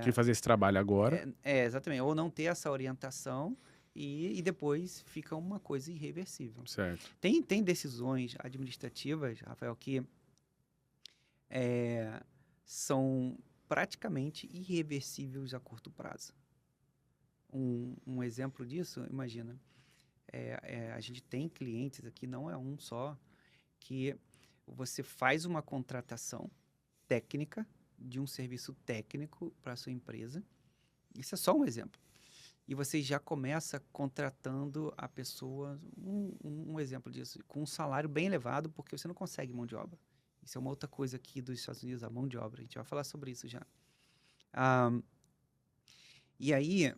Que fazer esse trabalho agora, exatamente, ou não ter essa orientação e depois fica uma coisa irreversível. certo? Tem decisões administrativas, Rafael, que é, são praticamente irreversíveis a curto prazo. Um exemplo disso, imagina, a gente tem clientes aqui, não é um só, que você faz uma contratação técnica de um serviço técnico para a sua empresa. Isso é só um exemplo. E você já começa contratando a pessoa, um exemplo disso, com um salário bem elevado, porque você não consegue mão de obra. Isso é uma outra coisa aqui dos Estados Unidos, a mão de obra. A gente vai falar sobre isso já. Ah, e aí,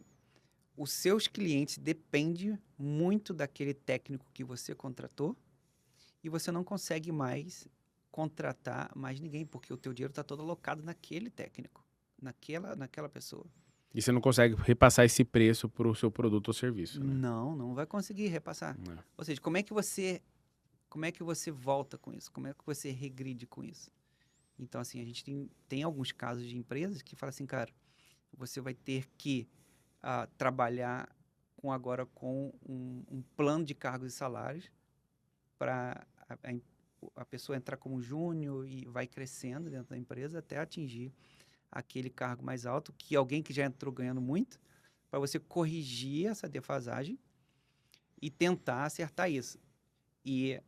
os seus clientes dependem muito daquele técnico que você contratou e você não consegue mais contratar mais ninguém, porque o teu dinheiro está todo alocado naquele técnico, naquela pessoa. E você não consegue repassar esse preço para o seu produto ou serviço, né? Não vai conseguir repassar. É. Ou seja, como é que você volta com isso? Como é que você regride com isso? Então, assim, a gente tem alguns casos de empresas que falam assim, cara, você vai ter que trabalhar agora com um plano de cargos e salários para a pessoa entrar como júnior e vai crescendo dentro da empresa até atingir aquele cargo mais alto, que alguém que já entrou ganhando muito, para você corrigir essa defasagem e tentar acertar isso. E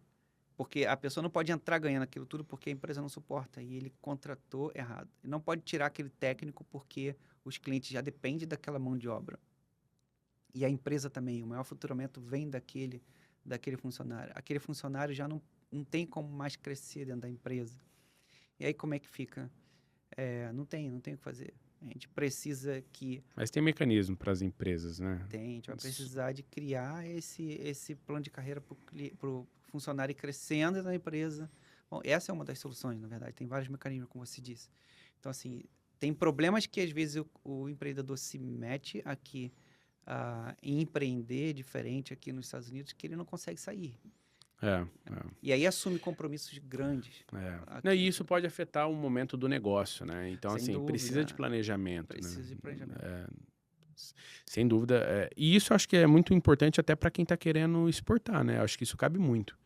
porque a pessoa não pode entrar ganhando aquilo tudo porque a empresa não suporta e ele contratou errado. Ele não pode tirar aquele técnico porque os clientes já dependem daquela mão de obra. E a empresa também, o maior faturamento vem daquele funcionário. Aquele funcionário já não tem como mais crescer dentro da empresa. E aí como é que fica? Não tem o que fazer. A gente precisa que Mas tem mecanismo para as empresas, né? a gente vai precisar de criar esse plano de carreira para o funcionário ir crescendo na empresa. Bom, essa é uma das soluções, na verdade. Tem vários mecanismos, como você disse. Então, assim, tem problemas que às vezes o empreendedor se mete aqui em empreender diferente aqui nos Estados Unidos que ele não consegue sair. É, E aí assume compromissos grandes Não, e aqui, isso pode afetar o momento do negócio, né? Então, sem assim, precisa de dúvida, planejamento, né? precisa de planejamento. Sem dúvida. E isso eu acho que é muito importante até para quem está querendo exportar, né? Eu acho que isso cabe muito.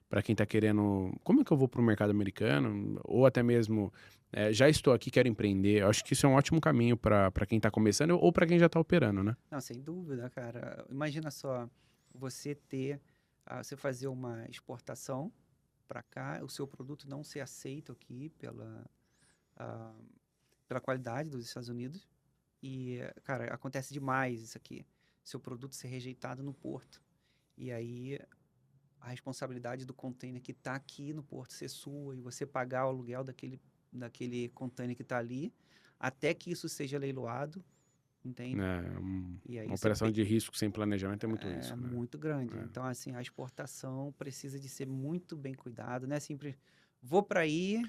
Para quem está querendo. Como é que eu vou para o mercado americano? Ou até mesmo. Já estou aqui, quero empreender. Eu acho que isso é um ótimo caminho para quem está começando ou para quem já está operando, né? Não, sem dúvida, cara. Imagina só, você ter, você fazer uma exportação para cá, o seu produto não ser aceito aqui ah, pela qualidade dos Estados Unidos. E, cara, acontece demais isso aqui. Seu produto ser rejeitado no porto. E aí a responsabilidade do container que está aqui no porto ser sua e você pagar o aluguel daquele container que está ali, até que isso seja leiloado, entende? E aí Uma você operação de risco sem planejamento é muito é risco, né? muito grande. É. Então, assim, a exportação precisa de ser muito bem cuidado, né? Simples, vou para aí,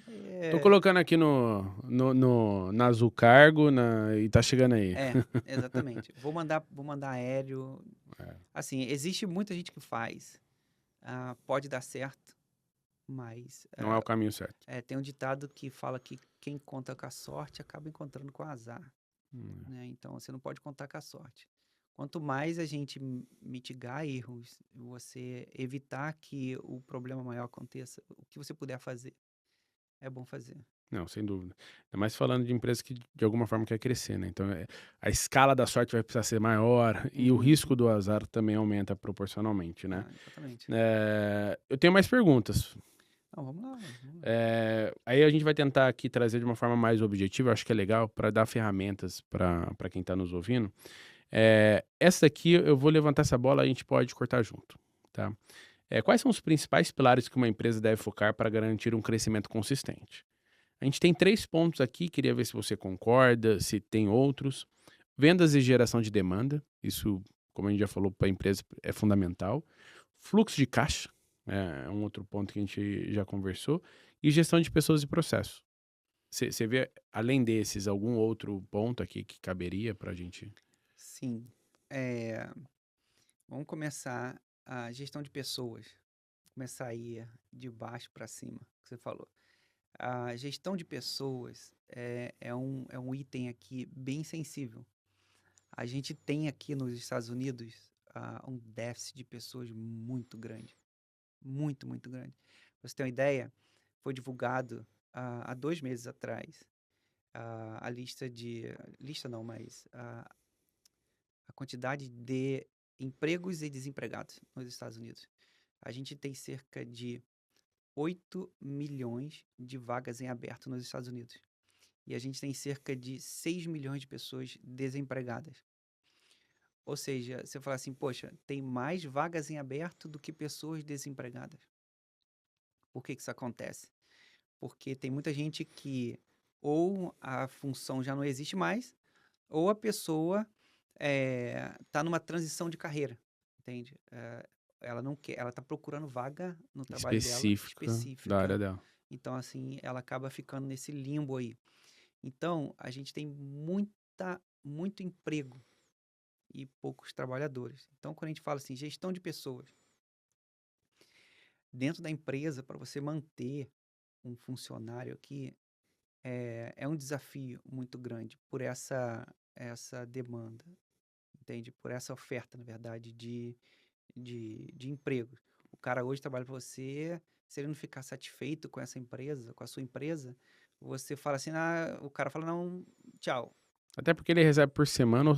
Tô colocando aqui na Azul Cargo e tá chegando aí. exatamente. Vou mandar aéreo. Assim, existe muita gente que faz. Pode dar certo, mas Não é o caminho certo. tem um ditado que fala que quem conta com a sorte acaba encontrando com o azar, né? Então, você não pode contar com a sorte. Quanto mais a gente mitigar erros, você evitar que o problema maior aconteça, o que você puder fazer, é bom fazer. Não, sem dúvida. Ainda mais falando de empresa que de alguma forma quer crescer, né? Então, a escala da sorte vai precisar ser maior e o risco Uhum. do azar também aumenta proporcionalmente, né? Exatamente. Eu tenho mais perguntas. Não, vamos lá, vamos lá. Aí a gente vai tentar aqui trazer de uma forma mais objetiva, eu acho que é legal, para dar ferramentas para quem está nos ouvindo. Essa aqui eu vou levantar essa bola, a gente pode cortar junto, tá? Quais são os principais pilares que uma empresa deve focar para garantir um crescimento consistente? A gente tem 3 pontos aqui, queria ver se você concorda, se tem outros. Vendas e geração de demanda, isso, como a gente já falou, para a empresa é fundamental. Fluxo de caixa, é um outro ponto que a gente já conversou. E gestão de pessoas e processos. Você vê, além desses, algum outro ponto aqui que caberia para a gente? Sim. É, vamos começar a gestão de pessoas. Começar aí de baixo para cima, que você falou. A gestão de pessoas é um item aqui bem sensível. A gente tem aqui nos Estados Unidos um déficit de pessoas muito grande. Muito, muito grande. Pra você ter uma ideia, foi divulgado há 2 meses atrás a lista de. Lista não, mas a quantidade de empregos e desempregados nos Estados Unidos. A gente tem cerca de 8 milhões de vagas em aberto nos Estados Unidos. E a gente tem cerca de 6 milhões de pessoas desempregadas. Ou seja, você fala assim, poxa, tem mais vagas em aberto do que pessoas desempregadas. Por que isso acontece? Porque tem muita gente que ou a função já não existe mais, ou a pessoa está numa transição de carreira, entende? Ela não quer, ela está procurando vaga no trabalho dela Específica da área específica. dela. Então, assim, ela acaba ficando nesse limbo aí. Então, a gente tem muito emprego e poucos trabalhadores. Então, quando a gente fala assim, gestão de pessoas, dentro da empresa, para você manter um funcionário aqui, é um desafio muito grande por essa demanda, entende? Por essa oferta, na verdade, de empregos. O cara hoje trabalha para você, se ele não ficar satisfeito com essa empresa, com a sua empresa, você fala assim, o cara fala, não, tchau. Até porque ele recebe por semana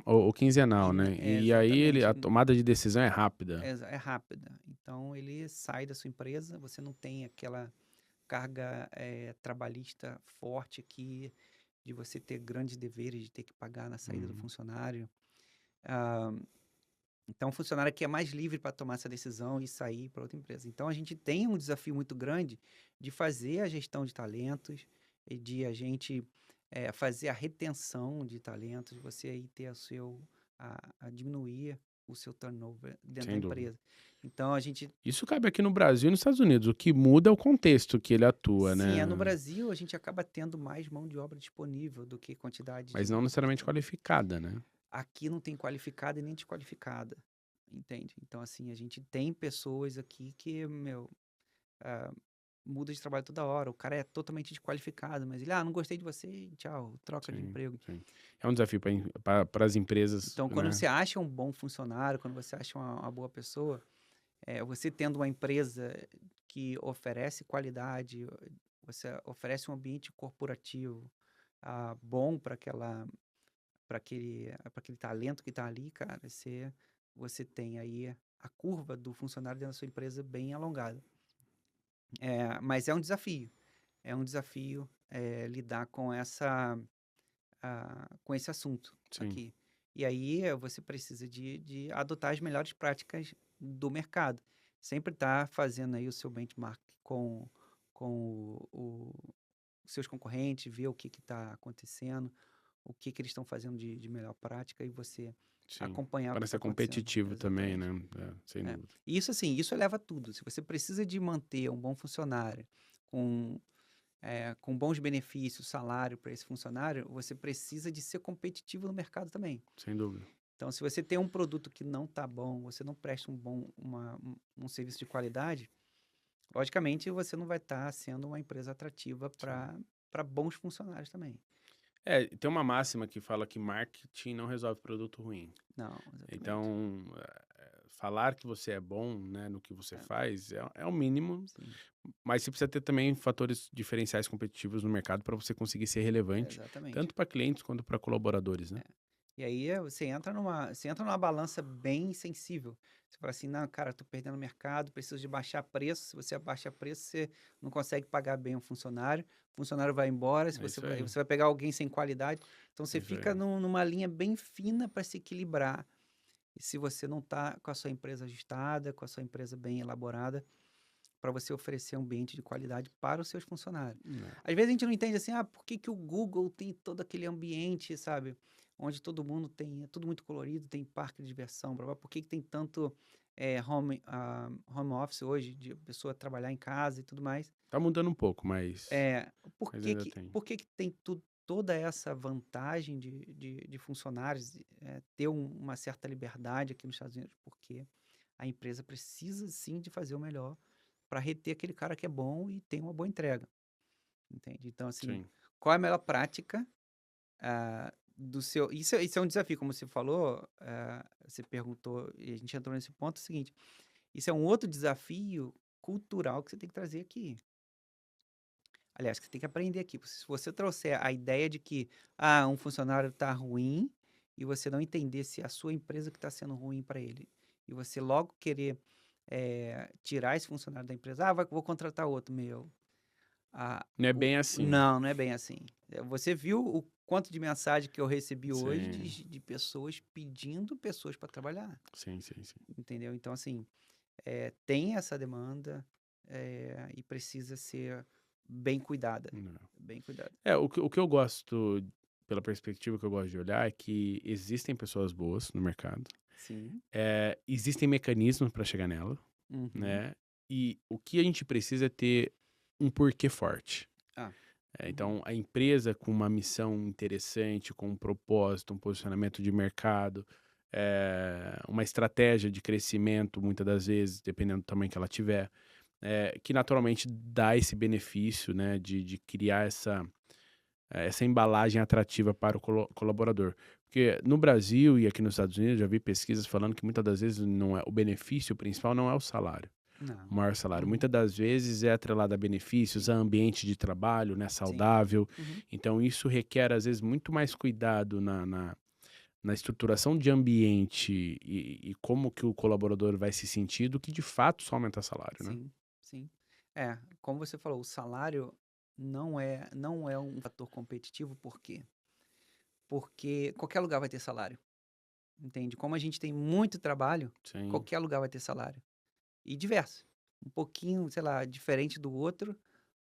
ou quinzenal, né? E aí Exatamente. a tomada de decisão é rápida. É rápida. Então, ele sai da sua empresa, você não tem aquela carga trabalhista forte aqui, de você ter grandes deveres, de ter que pagar na saída do funcionário. Ah, então, o funcionário aqui é mais livre para tomar essa decisão e sair para outra empresa. Então, a gente tem um desafio muito grande de fazer a gestão de talentos, e de a gente fazer a retenção de talentos, de você aí ter a diminuir o seu turnover dentro da Sem dúvida. empresa. Então, a gente Isso cabe aqui no Brasil e nos Estados Unidos. O que muda é o contexto que ele atua, sim, né? no Brasil a gente acaba tendo mais mão de obra disponível do que quantidade Mas de não pessoas necessariamente trabalhando. qualificada, né? Aqui não tem qualificada e nem desqualificada. entende? Então, assim, a gente tem pessoas aqui que, meu, ah, muda de trabalho toda hora. O cara é totalmente desqualificado, mas ele, não gostei de você, tchau, troca de Sim, emprego. sim. É um desafio para as empresas, Então, quando né? você acha um bom funcionário, quando você acha uma boa pessoa, você tendo uma empresa que oferece qualidade, você oferece um ambiente corporativo bom para aquele talento que está ali, cara, você tem aí a curva do funcionário dentro da sua empresa bem alongada. Mas é um desafio lidar com esse assunto Sim, aqui. E aí você precisa de adotar as melhores práticas do mercado. Sempre estar fazendo aí o seu benchmark com os seus concorrentes, ver o que está acontecendo, o que eles estão fazendo de melhor prática e você sim. acompanhar o que Para está ser acontecendo. competitivo também, né? Exatamente. É, sem É. dúvida. E isso, assim, isso eleva tudo. Se você precisa de manter um bom funcionário com com bons benefícios, salário para esse funcionário, você precisa de ser competitivo no mercado também. Sem dúvida. Então, se você tem um produto que não está bom, você não presta um serviço de qualidade, logicamente você não vai estar sendo uma empresa atrativa Sim. para bons funcionários também. Tem uma máxima que fala que marketing não resolve produto ruim. Não, exatamente. Então, falar que você é bom, né, no que você É, faz é o mínimo, sim, mas você precisa ter também fatores diferenciais competitivos no mercado para você conseguir ser relevante, exatamente. tanto para clientes quanto para colaboradores, né? É. E aí você entra numa balança bem sensível. Você fala assim, não, cara, tô perdendo mercado, preciso de baixar preço. Se você abaixa preço, você não consegue pagar bem o funcionário vai embora, se É você isso vai, aí, você vai pegar alguém sem qualidade. Então é você isso fica aí. numa linha bem fina para se equilibrar. E se você não está com a sua empresa ajustada, com a sua empresa bem elaborada, para você oferecer um ambiente de qualidade para os seus funcionários. É, Às vezes a gente não entende assim, por que que o Google tem todo aquele ambiente, sabe? Onde todo mundo tem, é tudo muito colorido, tem parque de diversão, blá, blá, por que que tem tanto home office hoje, de pessoa trabalhar em casa e tudo mais? tá mudando um pouco, É, por mas que ainda que, tem. por que que tem toda essa vantagem de funcionários ter uma certa liberdade aqui nos Estados Unidos? Porque a empresa precisa sim de fazer o melhor para reter aquele cara que é bom e tem uma boa entrega, entende? Então, assim, Sim, qual é a melhor prática do seu. Isso é um desafio, como você falou, você perguntou, e a gente entrou nesse ponto, é o seguinte: isso é um outro desafio cultural que você tem que trazer aqui. Aliás, que você tem que aprender aqui. Se você trouxer a ideia de que um funcionário está ruim e você não entender se é a sua empresa que está sendo ruim para ele, e você logo querer tirar esse funcionário da empresa, vou contratar outro, meu. Ah, não é bem assim. não, não é bem assim. Você viu o quanto de mensagem que eu recebi hoje Sim, de pessoas pedindo pessoas para trabalhar, sim, sim, sim. entendeu? Então, assim, tem essa demanda e precisa ser bem cuidada, Não. bem cuidada. O que eu gosto, pela perspectiva que eu gosto de olhar, é que existem pessoas boas no mercado, Sim. existem mecanismos para chegar nela, Uhum. né? E o que a gente precisa é ter um porquê forte. Ah. Uhum. Então, a empresa com uma missão interessante, com um propósito, um posicionamento de mercado, uma estratégia de crescimento, muitas das vezes, dependendo do tamanho que ela tiver, que naturalmente dá esse benefício, né, de criar essa embalagem atrativa para o colaborador. Porque no Brasil e aqui nos Estados Unidos, já vi pesquisas falando que muitas das vezes não é o benefício principal não é o salário, o Não. maior salário. Uhum. Muitas das vezes é atrelado a benefícios, a ambiente de trabalho, né, Sim. saudável. Uhum. Então isso requer, às vezes, muito mais cuidado na estruturação de ambiente e como que o colaborador vai se sentir do que de fato só aumentar salário, né? Sim, sim. Como você falou, o salário não é um fator competitivo, por quê? Porque qualquer lugar vai ter salário, entende? Como a gente tem muito trabalho, Sim, qualquer lugar vai ter salário. E diverso. Um pouquinho, sei lá, diferente do outro,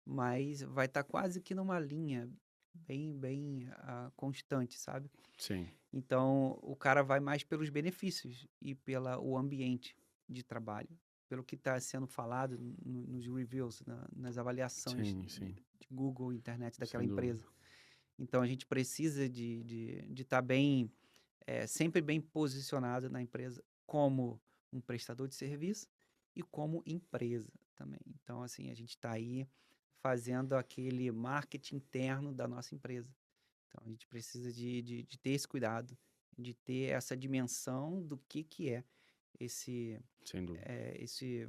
mas vai estar quase que numa linha bem, bem constante, sabe? sim, Então, o cara vai mais pelos benefícios e pela o ambiente de trabalho, pelo que está sendo falado nos reviews, nas avaliações sim, sim, de Google, internet daquela sem dúvida. empresa. Então, a gente precisa de estar bem, sempre bem posicionado na empresa como um prestador de serviço e como empresa também. Então, assim, a gente está aí fazendo aquele marketing interno da nossa empresa. Então, a gente precisa de ter esse cuidado, de ter essa dimensão do que é esse, Sem dúvida. esse,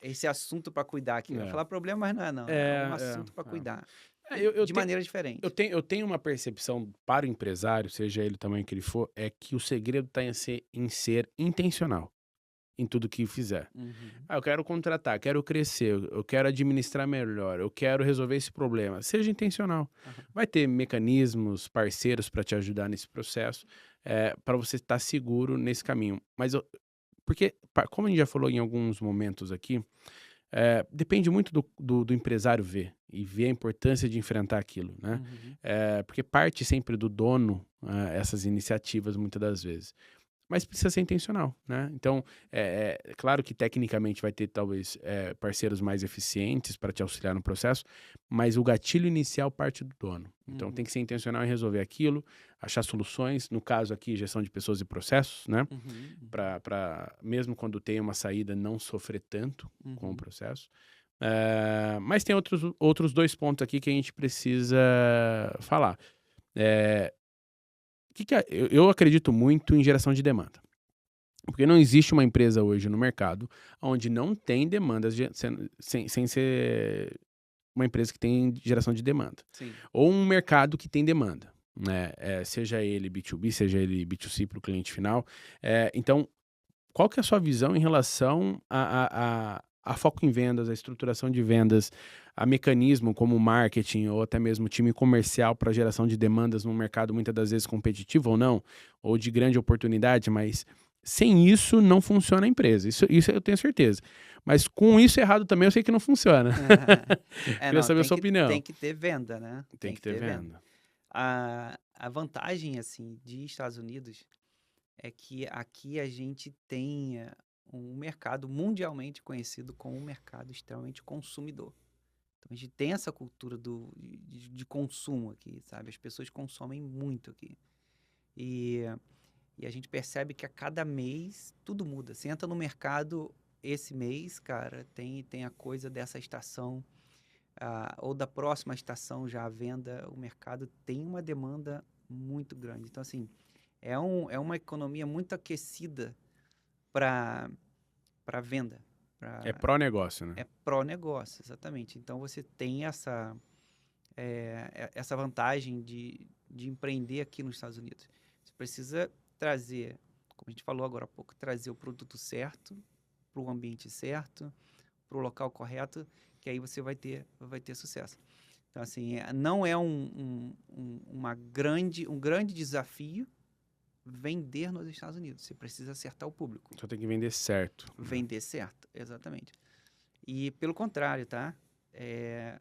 esse assunto para cuidar aqui. Eu ia É. falar problema, mas não é não. É um É, assunto para é, cuidar. é. Eu De tenho, maneira diferente. eu tenho uma percepção para o empresário, seja ele o tamanho que ele for, é que o segredo está em ser intencional em tudo que fizer. Uhum, Eu quero contratar, quero crescer, eu quero administrar melhor, eu quero resolver esse problema. Seja intencional. aham, Vai ter mecanismos, parceiros para te ajudar nesse processo, para você estar seguro nesse caminho. Porque, como a gente já falou em alguns momentos aqui, depende muito do empresário ver e ver a importância de enfrentar aquilo, né? uhum, Porque parte sempre do dono, essas iniciativas, muitas das vezes. Mas precisa ser intencional, né? Então, é claro que tecnicamente vai ter talvez parceiros mais eficientes para te auxiliar no processo, mas o gatilho inicial parte do dono. Então, tem uhum, que ser intencional em resolver aquilo, achar soluções, no caso aqui, gestão de pessoas e processos, né? uhum, uhum, Para mesmo quando tem uma saída, não sofrer tanto com o uhum. processo. Mas tem outros dois pontos aqui que a gente precisa falar. É, eu acredito muito em geração de demanda. Porque não existe uma empresa hoje no mercado onde não tem demandas sem ser uma empresa que tem geração de demanda. Sim. Ou um mercado que tem demanda, né? Seja ele B2B, seja ele B2C para o cliente final. Então, qual que é a sua visão em relação a foco em vendas, a estruturação de vendas, a mecanismo como marketing ou até mesmo time comercial para geração de demandas num mercado muitas das vezes competitivo ou não, ou de grande oportunidade, mas sem isso não funciona a empresa. Isso eu tenho certeza. Mas com isso errado também eu sei que não funciona. Queria Não, saber a sua tem opinião. que ter venda, né? Tem Tem que que ter ter venda. venda. A vantagem, assim, de Estados Unidos é que aqui a gente tem um mercado mundialmente conhecido como um mercado extremamente consumidor. Então a gente tem essa cultura de consumo aqui, sabe? As pessoas consomem muito aqui. E, e a gente percebe que a cada mês tudo muda. Você entra no mercado esse mês, cara, tem a coisa dessa estação, ou da próxima estação já à venda, o mercado tem uma demanda muito grande. Então, assim, é uma economia muito aquecida para venda. É Pra, pró-negócio, né? é pró-negócio, exatamente. Então, você tem essa vantagem de empreender aqui nos Estados Unidos. Você precisa trazer, como a gente falou agora há pouco, trazer o produto certo, para o ambiente certo, para o local correto, que aí você vai ter sucesso. Então, assim, não é um grande desafio vender nos Estados Unidos. Você precisa acertar o público. Só tem que vender certo, né? Vender certo, exatamente. E pelo contrário, tá? É,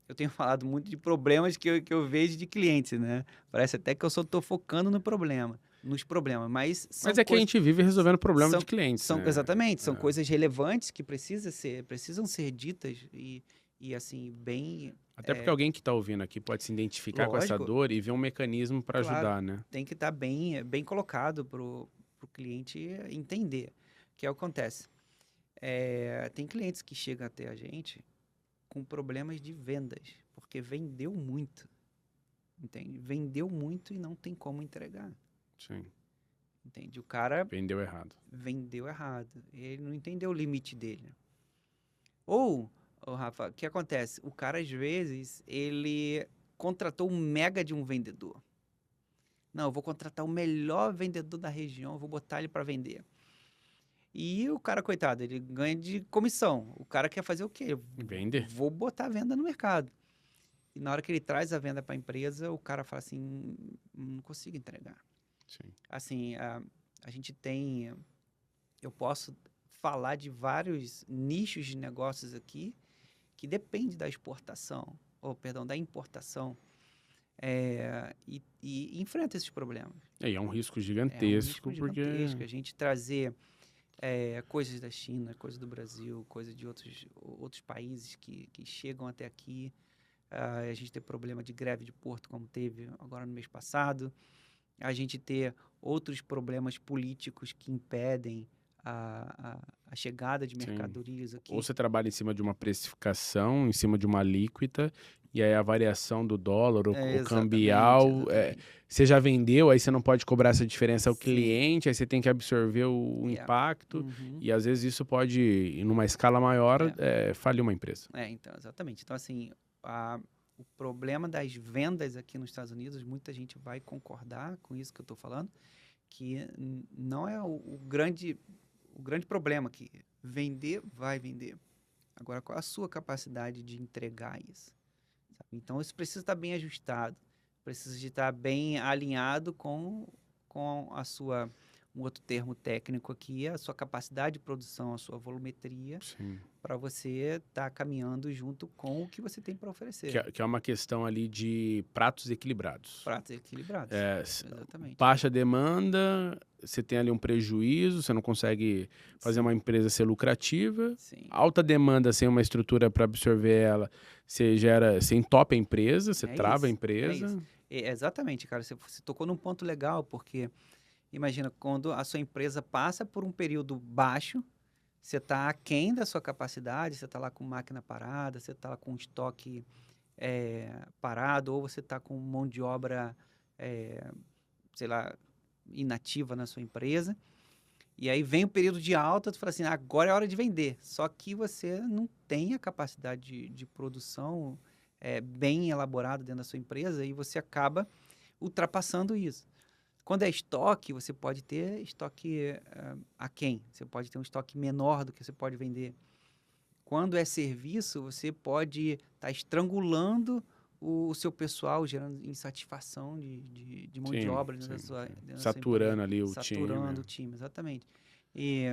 eu tenho falado muito de problemas que eu vejo de clientes, né? Parece até que eu só estou focando no problema, nos problemas, mas são Mas é que a coisas. gente vive resolvendo problema de São, clientes, né? exatamente, são É. coisas relevantes que precisam ser ditas e assim, bem. Até porque alguém que está ouvindo aqui pode se identificar com essa Lógico, dor e ver um mecanismo para claro, ajudar, né? tem que estar bem colocado para o cliente entender o que acontece. Tem clientes que chegam até a gente com problemas de vendas, porque vendeu muito, entende? Vendeu muito e não tem como entregar, Sim. entende? O cara Vendeu errado. vendeu errado, ele não entendeu o limite dele. Ou, Rafa, o que acontece? O cara, às vezes, ele contratou um mega de um vendedor. Não, eu vou contratar o melhor vendedor da região, eu vou botar ele para vender. E o cara, coitado, ele ganha de comissão. O cara quer fazer o quê? Vende? Vou botar a venda no mercado. E na hora que ele traz a venda para a empresa, o cara fala assim: não consigo entregar. Sim. Assim, a gente tem. Eu posso falar de vários nichos de negócios aqui que depende da exportação, ou perdão, da importação, e enfrenta esses problemas. E é um risco É um risco gigantesco, porque. gigantesco. A gente trazer coisas da China, coisas do Brasil, coisas de outros países que chegam até aqui. A gente tem problema de greve de porto, como teve agora no mês passado. a gente ter outros problemas políticos que impedem a chegada de Sim. mercadorias Ou aqui. você trabalha em cima de uma precificação, em cima de uma alíquota, e aí a variação do dólar, o Exatamente, cambial, exatamente. você já vendeu, aí você não pode cobrar essa diferença ao Sim. cliente, aí você tem que absorver o Yeah. impacto, Uhum. e às vezes isso pode, numa escala maior, É. falir uma empresa. Então, exatamente. Então, assim, o problema das vendas aqui nos Estados Unidos, muita gente vai concordar com isso que eu estou falando, que não é o grande problema aqui. Vender, vai vender. Agora, qual a sua capacidade de entregar isso? Sabe? Então, isso precisa estar bem ajustado, precisa de estar bem alinhado com a sua, um outro termo técnico aqui, a sua capacidade de produção, a sua volumetria, Sim. para você estar caminhando junto com o que você tem para oferecer. Que é uma questão ali de pratos equilibrados. Pratos equilibrados. Exatamente. Baixa demanda, você tem ali um prejuízo, você não consegue fazer Sim. uma empresa ser lucrativa. Sim. Alta demanda sem uma estrutura para absorver ela, você entope a empresa, você trava a Isso. empresa. Exatamente, cara. Você tocou num ponto legal, porque imagina, quando a sua empresa passa por um período baixo, você está aquém da sua capacidade, você está lá com máquina parada, você está lá com estoque parado, ou você está com mão de obra, sei lá, inativa na sua empresa. E aí vem o período de alta, tu fala assim, agora é hora de vender. Só que você não tem a capacidade de produção bem elaborada dentro da sua empresa e você acaba ultrapassando isso. Quando é estoque, você pode ter estoque aquém. Você pode ter um estoque menor do que você pode vender. Quando é serviço, você pode estar estrangulando o seu pessoal, gerando insatisfação de mão de Sim, obra dentro sim, da sua, sim. dentro da sua empresa. Saturando ali o Saturando time. o time, exatamente. E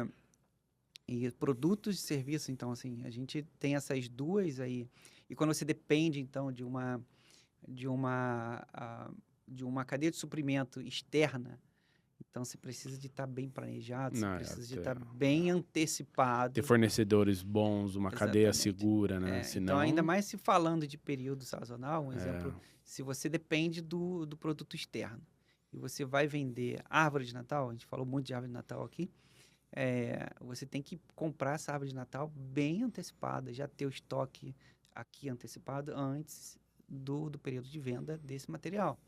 produtos e serviços, então, assim, a gente tem essas duas aí. E quando você depende, então, de uma, de uma cadeia de suprimento externa, então você precisa de estar bem planejado, você Não, precisa de estar bem antecipado. ter fornecedores bons, uma cadeia Exatamente. segura, né? Então, ainda Senão, mais se falando de período sazonal, um exemplo, se você depende do produto externo e você vai vender árvore de Natal, a gente falou muito de árvore de Natal aqui, você tem que comprar essa árvore de Natal bem antecipada, já ter o estoque aqui antecipado antes do período de venda desse material.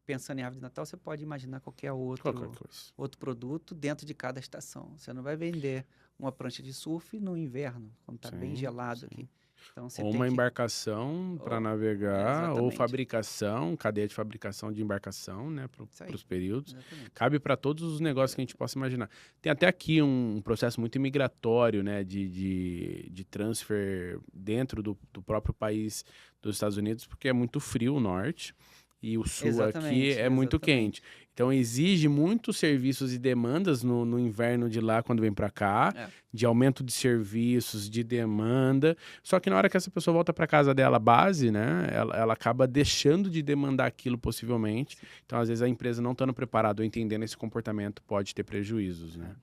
Pensando em árvore de Natal, você pode imaginar qualquer qualquer coisa. outro produto dentro de cada estação. Você não vai vender uma prancha de surf no inverno, quando está bem Sim, gelado sim. aqui. Então você Ou tem uma que. embarcação para navegar, ou Exatamente. fabricação, cadeia de fabricação de embarcação, né, Isso aí. para os períodos. Exatamente. Cabe para todos os negócios que a gente possa imaginar. Tem até aqui um processo muito imigratório, né, de transfer dentro do próprio país dos Estados Unidos, porque é muito frio o norte. E o sul aqui é muito quente. Então, exige muitos serviços e demandas no inverno de lá, quando vem para cá, de aumento de serviços, de demanda. Só que na hora que essa pessoa volta para casa dela base, né, ela acaba deixando de demandar aquilo possivelmente. Então, às vezes, a empresa não estando preparada ou entendendo esse comportamento pode ter prejuízos, né?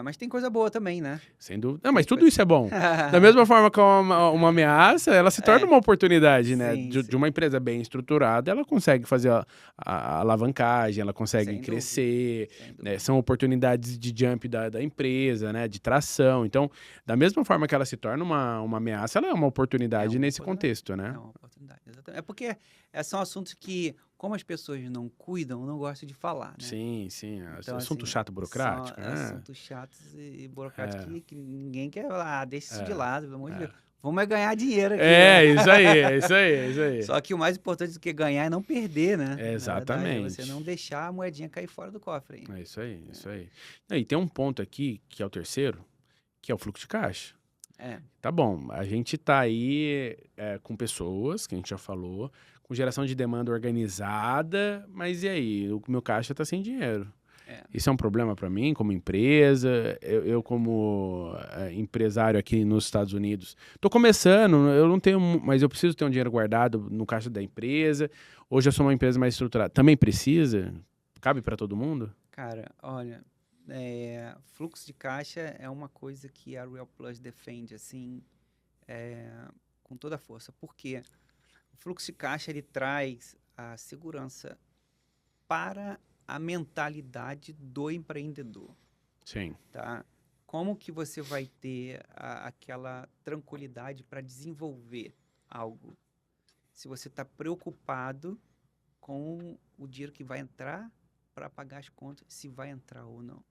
Mas tem coisa boa também, né? Sem dúvida. Não, mas tudo isso é bom. Da mesma forma que uma ameaça, ela se torna uma oportunidade, né? Sim, De uma empresa bem estruturada, ela consegue fazer a alavancagem, ela consegue Sem crescer, dúvida, sem né? dúvida. São oportunidades de jump da empresa, né? De tração. Então, da mesma forma que ela se torna uma ameaça, ela é uma oportunidade nesse contexto, né? É uma oportunidade, exatamente. É porque são assuntos que, como as pessoas não cuidam, não gostam de falar, né? Sim, sim. Então, Assunto assim, chato, burocrático, são né? assuntos chatos e burocráticos que ninguém quer falar. Deixa isso de lado, pelo amor de Deus. Vamos ganhar dinheiro aqui, Isso aí, é isso aí, é isso aí. Só que o mais importante do que ganhar é não perder, né? Exatamente. Na verdade, é você não deixar a moedinha cair fora do cofre. É isso aí, isso aí. E tem um ponto aqui, que é o terceiro, que é o fluxo de caixa. Tá bom, a gente tá aí com pessoas, que a gente já falou, com geração de demanda organizada, mas e aí? O meu caixa tá sem dinheiro. Isso é um problema para mim, como empresa, eu como empresário aqui nos Estados Unidos. Tô começando, eu não tenho, mas eu preciso ter um dinheiro guardado no caixa da empresa. Hoje eu sou uma empresa mais estruturada. Também precisa? Cabe para todo mundo? Cara, olha, fluxo de caixa é uma coisa que a Real Plus defende, assim, com toda a força. Por quê? O fluxo de caixa, ele traz a segurança para a mentalidade do empreendedor, Sim. tá? Como que você vai ter aquela tranquilidade para desenvolver algo se você está preocupado com o dinheiro que vai entrar para pagar as contas, se vai entrar ou não?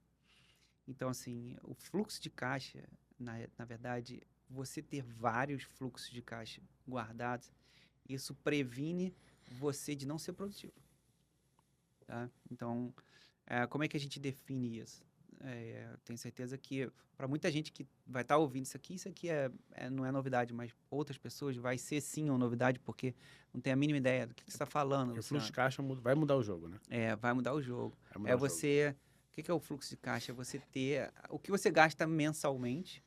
Então, assim, o fluxo de caixa, na verdade, você ter vários fluxos de caixa guardados, isso previne você de não ser produtivo, tá? Então, como é que a gente define isso? Tenho certeza que para muita gente que vai estar ouvindo isso aqui não é novidade, mas outras pessoas vai ser sim uma novidade, porque não tem a mínima ideia do que você está falando, Porque o fluxo de Luciano. caixa vai mudar o jogo, né? Vai mudar o jogo. Vai mudar o jogo. O que é o fluxo de caixa? É você ter o que você gasta mensalmente,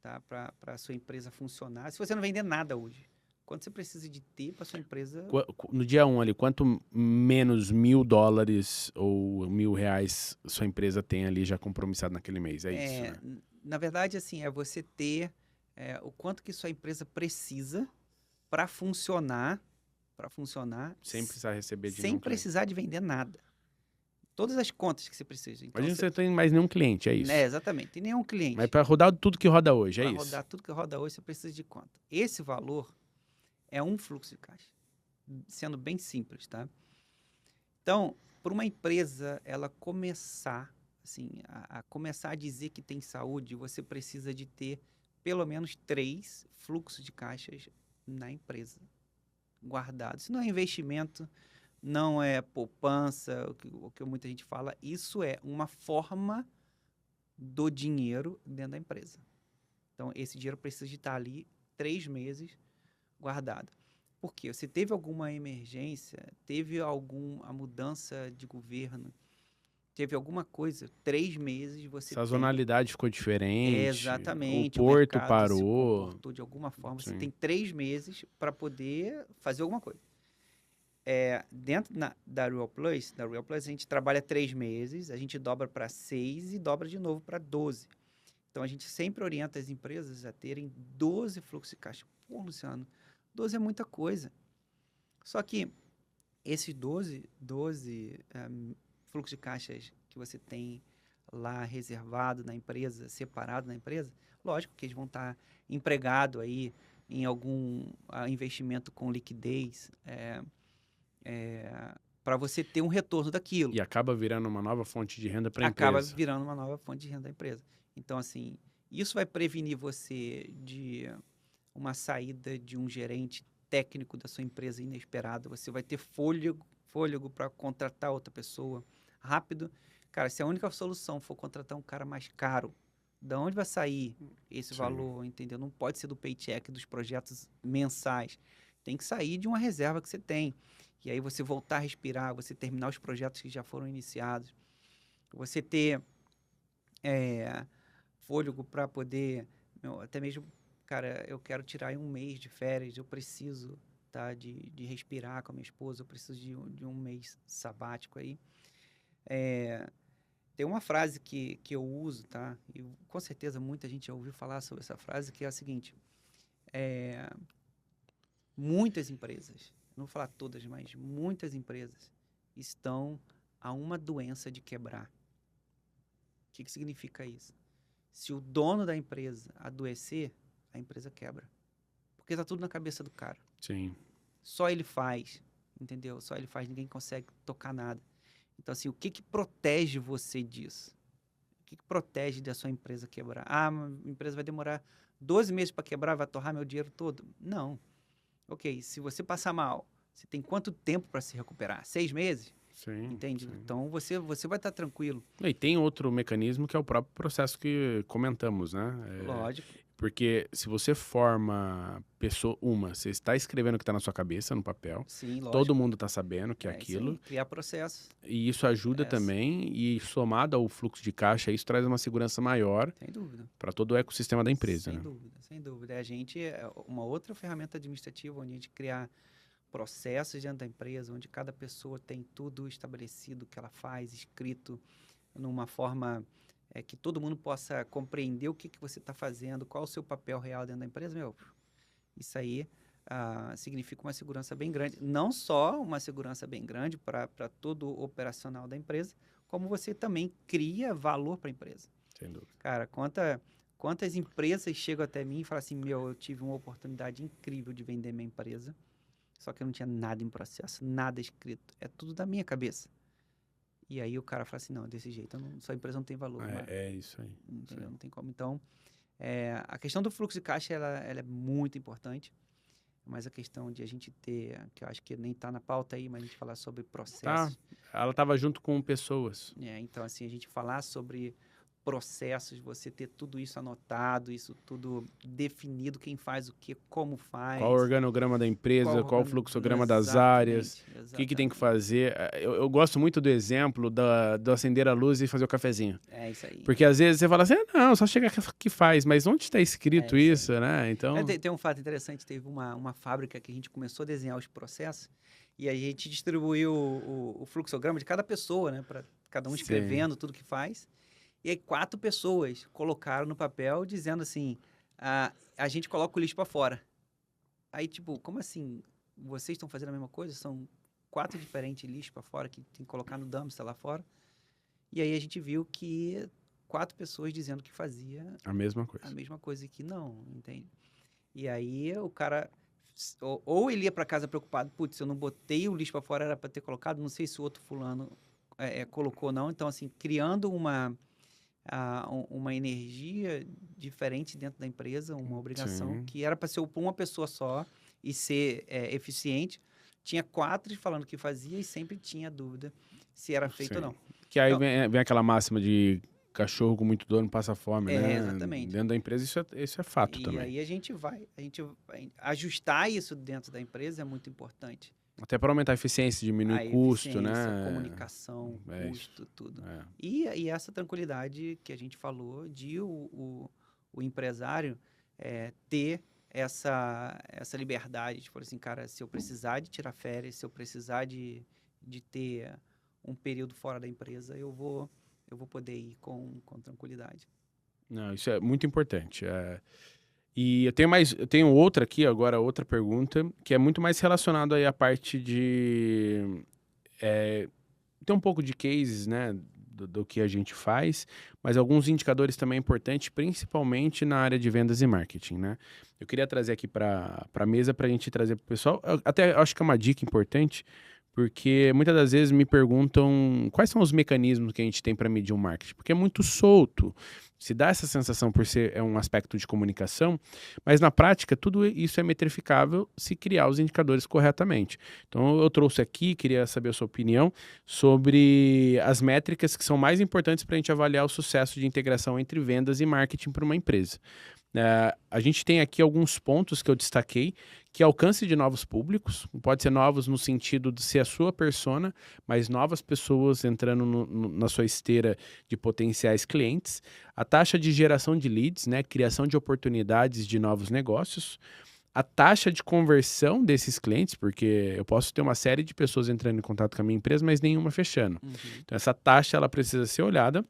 tá? Para a sua empresa funcionar. Se você não vender nada hoje, quanto você precisa de ter para sua empresa? No dia 1 ali, quanto menos $1.000 ou R$ 1.000 sua empresa tem ali já compromissado naquele mês? É isso, né? Na verdade, assim, é você ter o quanto que sua empresa precisa para funcionar, Sem precisar receber de sem nenhum cliente. precisar de vender nada. Todas as contas que você precisa. Então, Imagina que você não tem mais nenhum cliente, é isso. Exatamente. Tem nenhum cliente. Mas para rodar tudo que roda hoje, é Para isso. rodar tudo que roda hoje, você precisa de conta. Esse valor é um fluxo de caixa, sendo bem simples, tá? Então, para uma empresa ela começar, assim, a começar a dizer que tem saúde, você precisa de ter pelo menos 3 fluxos de caixas na empresa guardados. Isso não é investimento, não é poupança, o que muita gente fala. Isso é uma forma do dinheiro dentro da empresa. Então, esse dinheiro precisa de estar ali 3 meses guardado. Por quê? Se teve alguma emergência, teve a mudança de governo, teve alguma coisa, 3 meses você Sazonalidade ficou diferente. Exatamente. O porto mercado se parou. comportou de alguma forma. Você Sim. tem 3 meses para poder fazer alguma coisa. Dentro da Real Plus, a gente trabalha 3 meses, a gente dobra para 6 e dobra de novo para 12. Então, a gente sempre orienta as empresas a terem 12 fluxos de caixa. Pô, Luciano, 12 é muita coisa. Só que esses 12 fluxos de caixas que você tem lá reservado na empresa, separado na empresa, lógico que eles vão estar empregados aí em algum investimento com liquidez, para você ter um retorno daquilo. E acaba virando uma nova fonte de renda para a Acaba empresa. virando uma nova fonte de renda da empresa. Então, assim, isso vai prevenir você de uma saída de um gerente técnico da sua empresa inesperado. Você vai ter fôlego para contratar outra pessoa rápido. Cara, se a única solução for contratar um cara mais caro, da onde vai sair esse valor, entendeu? Não pode ser do paycheck, dos projetos mensais. Tem que sair de uma reserva que você tem. E aí você voltar a respirar, você terminar os projetos que já foram iniciados. Você ter fôlego para poder, até mesmo, cara, eu quero tirar aí um mês de férias, eu preciso, tá, de respirar com a minha esposa, eu preciso de um mês sabático aí. Tem uma frase que eu uso, tá, e com certeza muita gente já ouviu falar sobre essa frase, que é a seguinte: muitas empresas, não vou falar todas, mas muitas empresas estão a uma doença de quebrar. O que significa isso? Se o dono da empresa adoecer, a empresa quebra. Porque tá tudo na cabeça do cara. Sim. Só ele faz, entendeu? Só ele faz, ninguém consegue tocar nada. Então, assim, o que protege você disso? O que protege da sua empresa quebrar? Ah, a empresa vai demorar 12 meses para quebrar, vai torrar meu dinheiro todo? Não. Ok, se você passar mal, você tem quanto tempo para se recuperar? 6 meses? Sim. Entende? Sim. Então, você vai estar tranquilo. E tem outro mecanismo que é o próprio processo que comentamos, né? Lógico. Porque se você forma você está escrevendo o que está na sua cabeça, no papel. Sim, lógico. Todo mundo está sabendo que é isso aquilo. aí, criar processos. E isso ajuda também, e somado ao fluxo de caixa, isso traz uma segurança maior Sem dúvida. para todo o ecossistema da empresa. Sem né? dúvida, sem dúvida. A gente é uma outra ferramenta administrativa onde a gente criar processos dentro da empresa, onde cada pessoa tem tudo estabelecido que ela faz, escrito numa forma que todo mundo possa compreender o que você está fazendo, qual o seu papel real dentro da empresa. Isso aí significa uma segurança bem grande. Não só uma segurança bem grande para todo o operacional da empresa, como você também cria valor para a empresa. Sem dúvida. Cara, quantas empresas chegam até mim e falam assim, eu tive uma oportunidade incrível de vender minha empresa, só que eu não tinha nada em processo, nada escrito. É tudo da minha cabeça. E aí o cara fala assim, não, desse jeito, sua empresa não tem valor. É isso aí. Entendeu? Não tem como. Então, a questão do fluxo de caixa, ela é muito importante. Mas a questão de a gente ter, que eu acho que nem está na pauta aí, mas a gente falar sobre processos. Ela estava junto com pessoas. Então, assim, a gente falar sobre processos, você ter tudo isso anotado, isso tudo definido, quem faz o que, como faz. Qual o organograma da empresa, qual o fluxograma das áreas, o que tem que fazer. Eu gosto muito do exemplo do acender a luz e fazer o cafezinho. É isso aí. Porque às vezes você fala assim, não, só chega que faz, mas onde está escrito isso, né? Então... Tem um fato interessante, teve uma fábrica que a gente começou a desenhar os processos e aí a gente distribuiu o fluxograma de cada pessoa, né? Para cada um escrevendo tudo que faz. E aí 4 pessoas colocaram no papel dizendo assim, a gente coloca o lixo para fora. Aí, tipo, como assim? Vocês estão fazendo a mesma coisa? São 4 diferentes lixos para fora que tem que colocar no dumpster lá fora. E aí a gente viu que 4 pessoas dizendo que fazia a mesma coisa e que não, entende? E aí o cara, ou ele ia para casa preocupado, putz, eu não botei o lixo para fora, era para ter colocado, não sei se o outro fulano colocou ou não. Então, assim, criando uma energia diferente dentro da empresa, uma obrigação que era para ser por uma pessoa só e ser eficiente. Tinha 4 falando que fazia e sempre tinha dúvida se era feito ou não. Que aí então, vem aquela máxima de cachorro com muito dono passa fome, né? Exatamente. Dentro da empresa isso é fato também. E aí a gente vai ajustar isso dentro da empresa é muito importante. Até para aumentar a eficiência, diminuir custo, né? Comunicação, custo, tudo. E essa tranquilidade que a gente falou de o empresário ter essa liberdade. Tipo assim, cara, se eu precisar de tirar férias, se eu precisar de ter um período fora da empresa, eu vou poder ir com tranquilidade. Não, isso é muito importante. E eu tenho outra aqui agora, outra pergunta, que é muito mais relacionado aí à parte de tem um pouco de cases, né, do que a gente faz, mas alguns indicadores também importantes, principalmente na área de vendas e marketing, né? Eu queria trazer aqui para a mesa para a gente trazer para o pessoal, até acho que é uma dica importante, porque muitas das vezes me perguntam quais são os mecanismos que a gente tem para medir o marketing, porque é muito solto, se dá essa sensação por ser um aspecto de comunicação, mas na prática tudo isso é metrificável se criar os indicadores corretamente. Então eu trouxe aqui, queria saber a sua opinião sobre as métricas que são mais importantes para a gente avaliar o sucesso de integração entre vendas e marketing para uma empresa. A gente tem aqui alguns pontos que eu destaquei, que é alcance de novos públicos, pode ser novos no sentido de ser a sua persona, mas novas pessoas entrando na sua esteira de potenciais clientes, a taxa de geração de leads, né, criação de oportunidades de novos negócios, a taxa de conversão desses clientes, porque eu posso ter uma série de pessoas entrando em contato com a minha empresa, mas nenhuma fechando. Então essa taxa ela precisa ser olhada.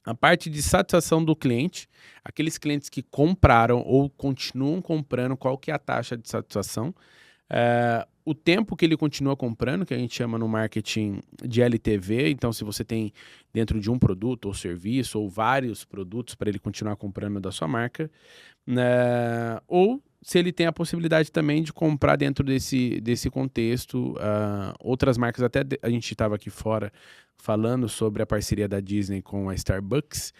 A parte de satisfação do cliente, aqueles clientes que compraram ou continuam comprando, qual que é a taxa de satisfação? O tempo que ele continua comprando, que a gente chama no marketing de LTV. Então, se você tem dentro de um produto ou serviço ou vários produtos para ele continuar comprando da sua marca, ou se ele tem a possibilidade também de comprar dentro desse contexto outras marcas. Até a gente estava aqui fora falando sobre a parceria da Disney com a Starbucks.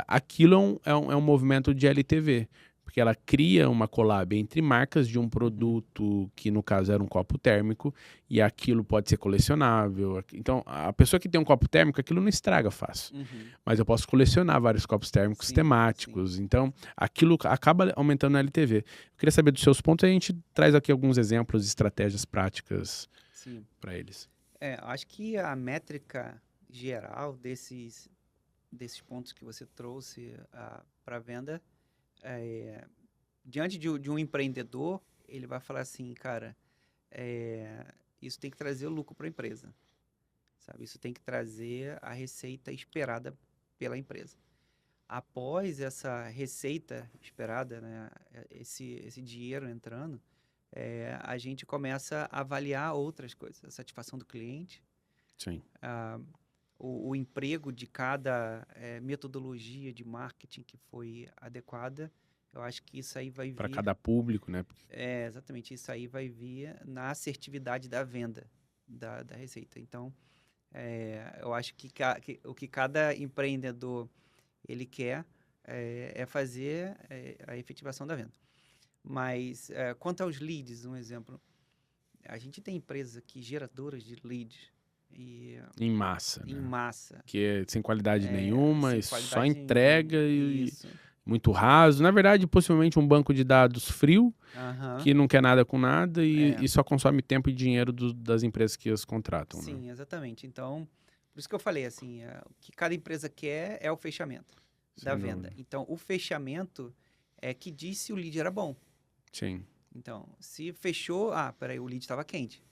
Aquilo é um movimento de LTV, porque ela cria uma collab entre marcas de um produto que, no caso, era um copo térmico, e aquilo pode ser colecionável. Então, a pessoa que tem um copo térmico, aquilo não estraga fácil. Mas eu posso colecionar vários copos térmicos temáticos. Então, aquilo acaba aumentando a LTV. Eu queria saber dos seus pontos, e a gente traz aqui alguns exemplos de estratégias práticas para eles. Acho que a métrica geral desses pontos que você trouxe para a venda, diante de um empreendedor, ele vai falar assim, cara, isso tem que trazer lucro para a empresa, sabe? Isso tem que trazer a receita esperada pela empresa. Após essa receita esperada, né, esse dinheiro entrando, a gente começa a avaliar outras coisas, a satisfação do cliente, Sim. o emprego de cada metodologia de marketing que foi adequada. Eu acho que isso aí vai Para vir. cada público, né? Exatamente, isso aí vai vir na assertividade da venda da receita. Então, eu acho que o que cada empreendedor ele quer fazer a efetivação da venda. Mas, quanto aos leads, um exemplo, a gente tem empresas aqui geradoras de leads Em massa, em né? massa. Que é sem qualidade nenhuma, Sem e só qualidade entrega nenhuma. e Isso. muito raso. Na verdade, possivelmente um banco de dados frio, Aham. que não quer nada com nada É. e só consome tempo e dinheiro das empresas que as contratam, né? Sim, exatamente. Então, por isso que eu falei assim, o que cada empresa quer é o fechamento da Sem venda. dúvida. Então, o fechamento é que diz se o lead era bom. Sim. Então, se fechou, peraí, o lead estava quente.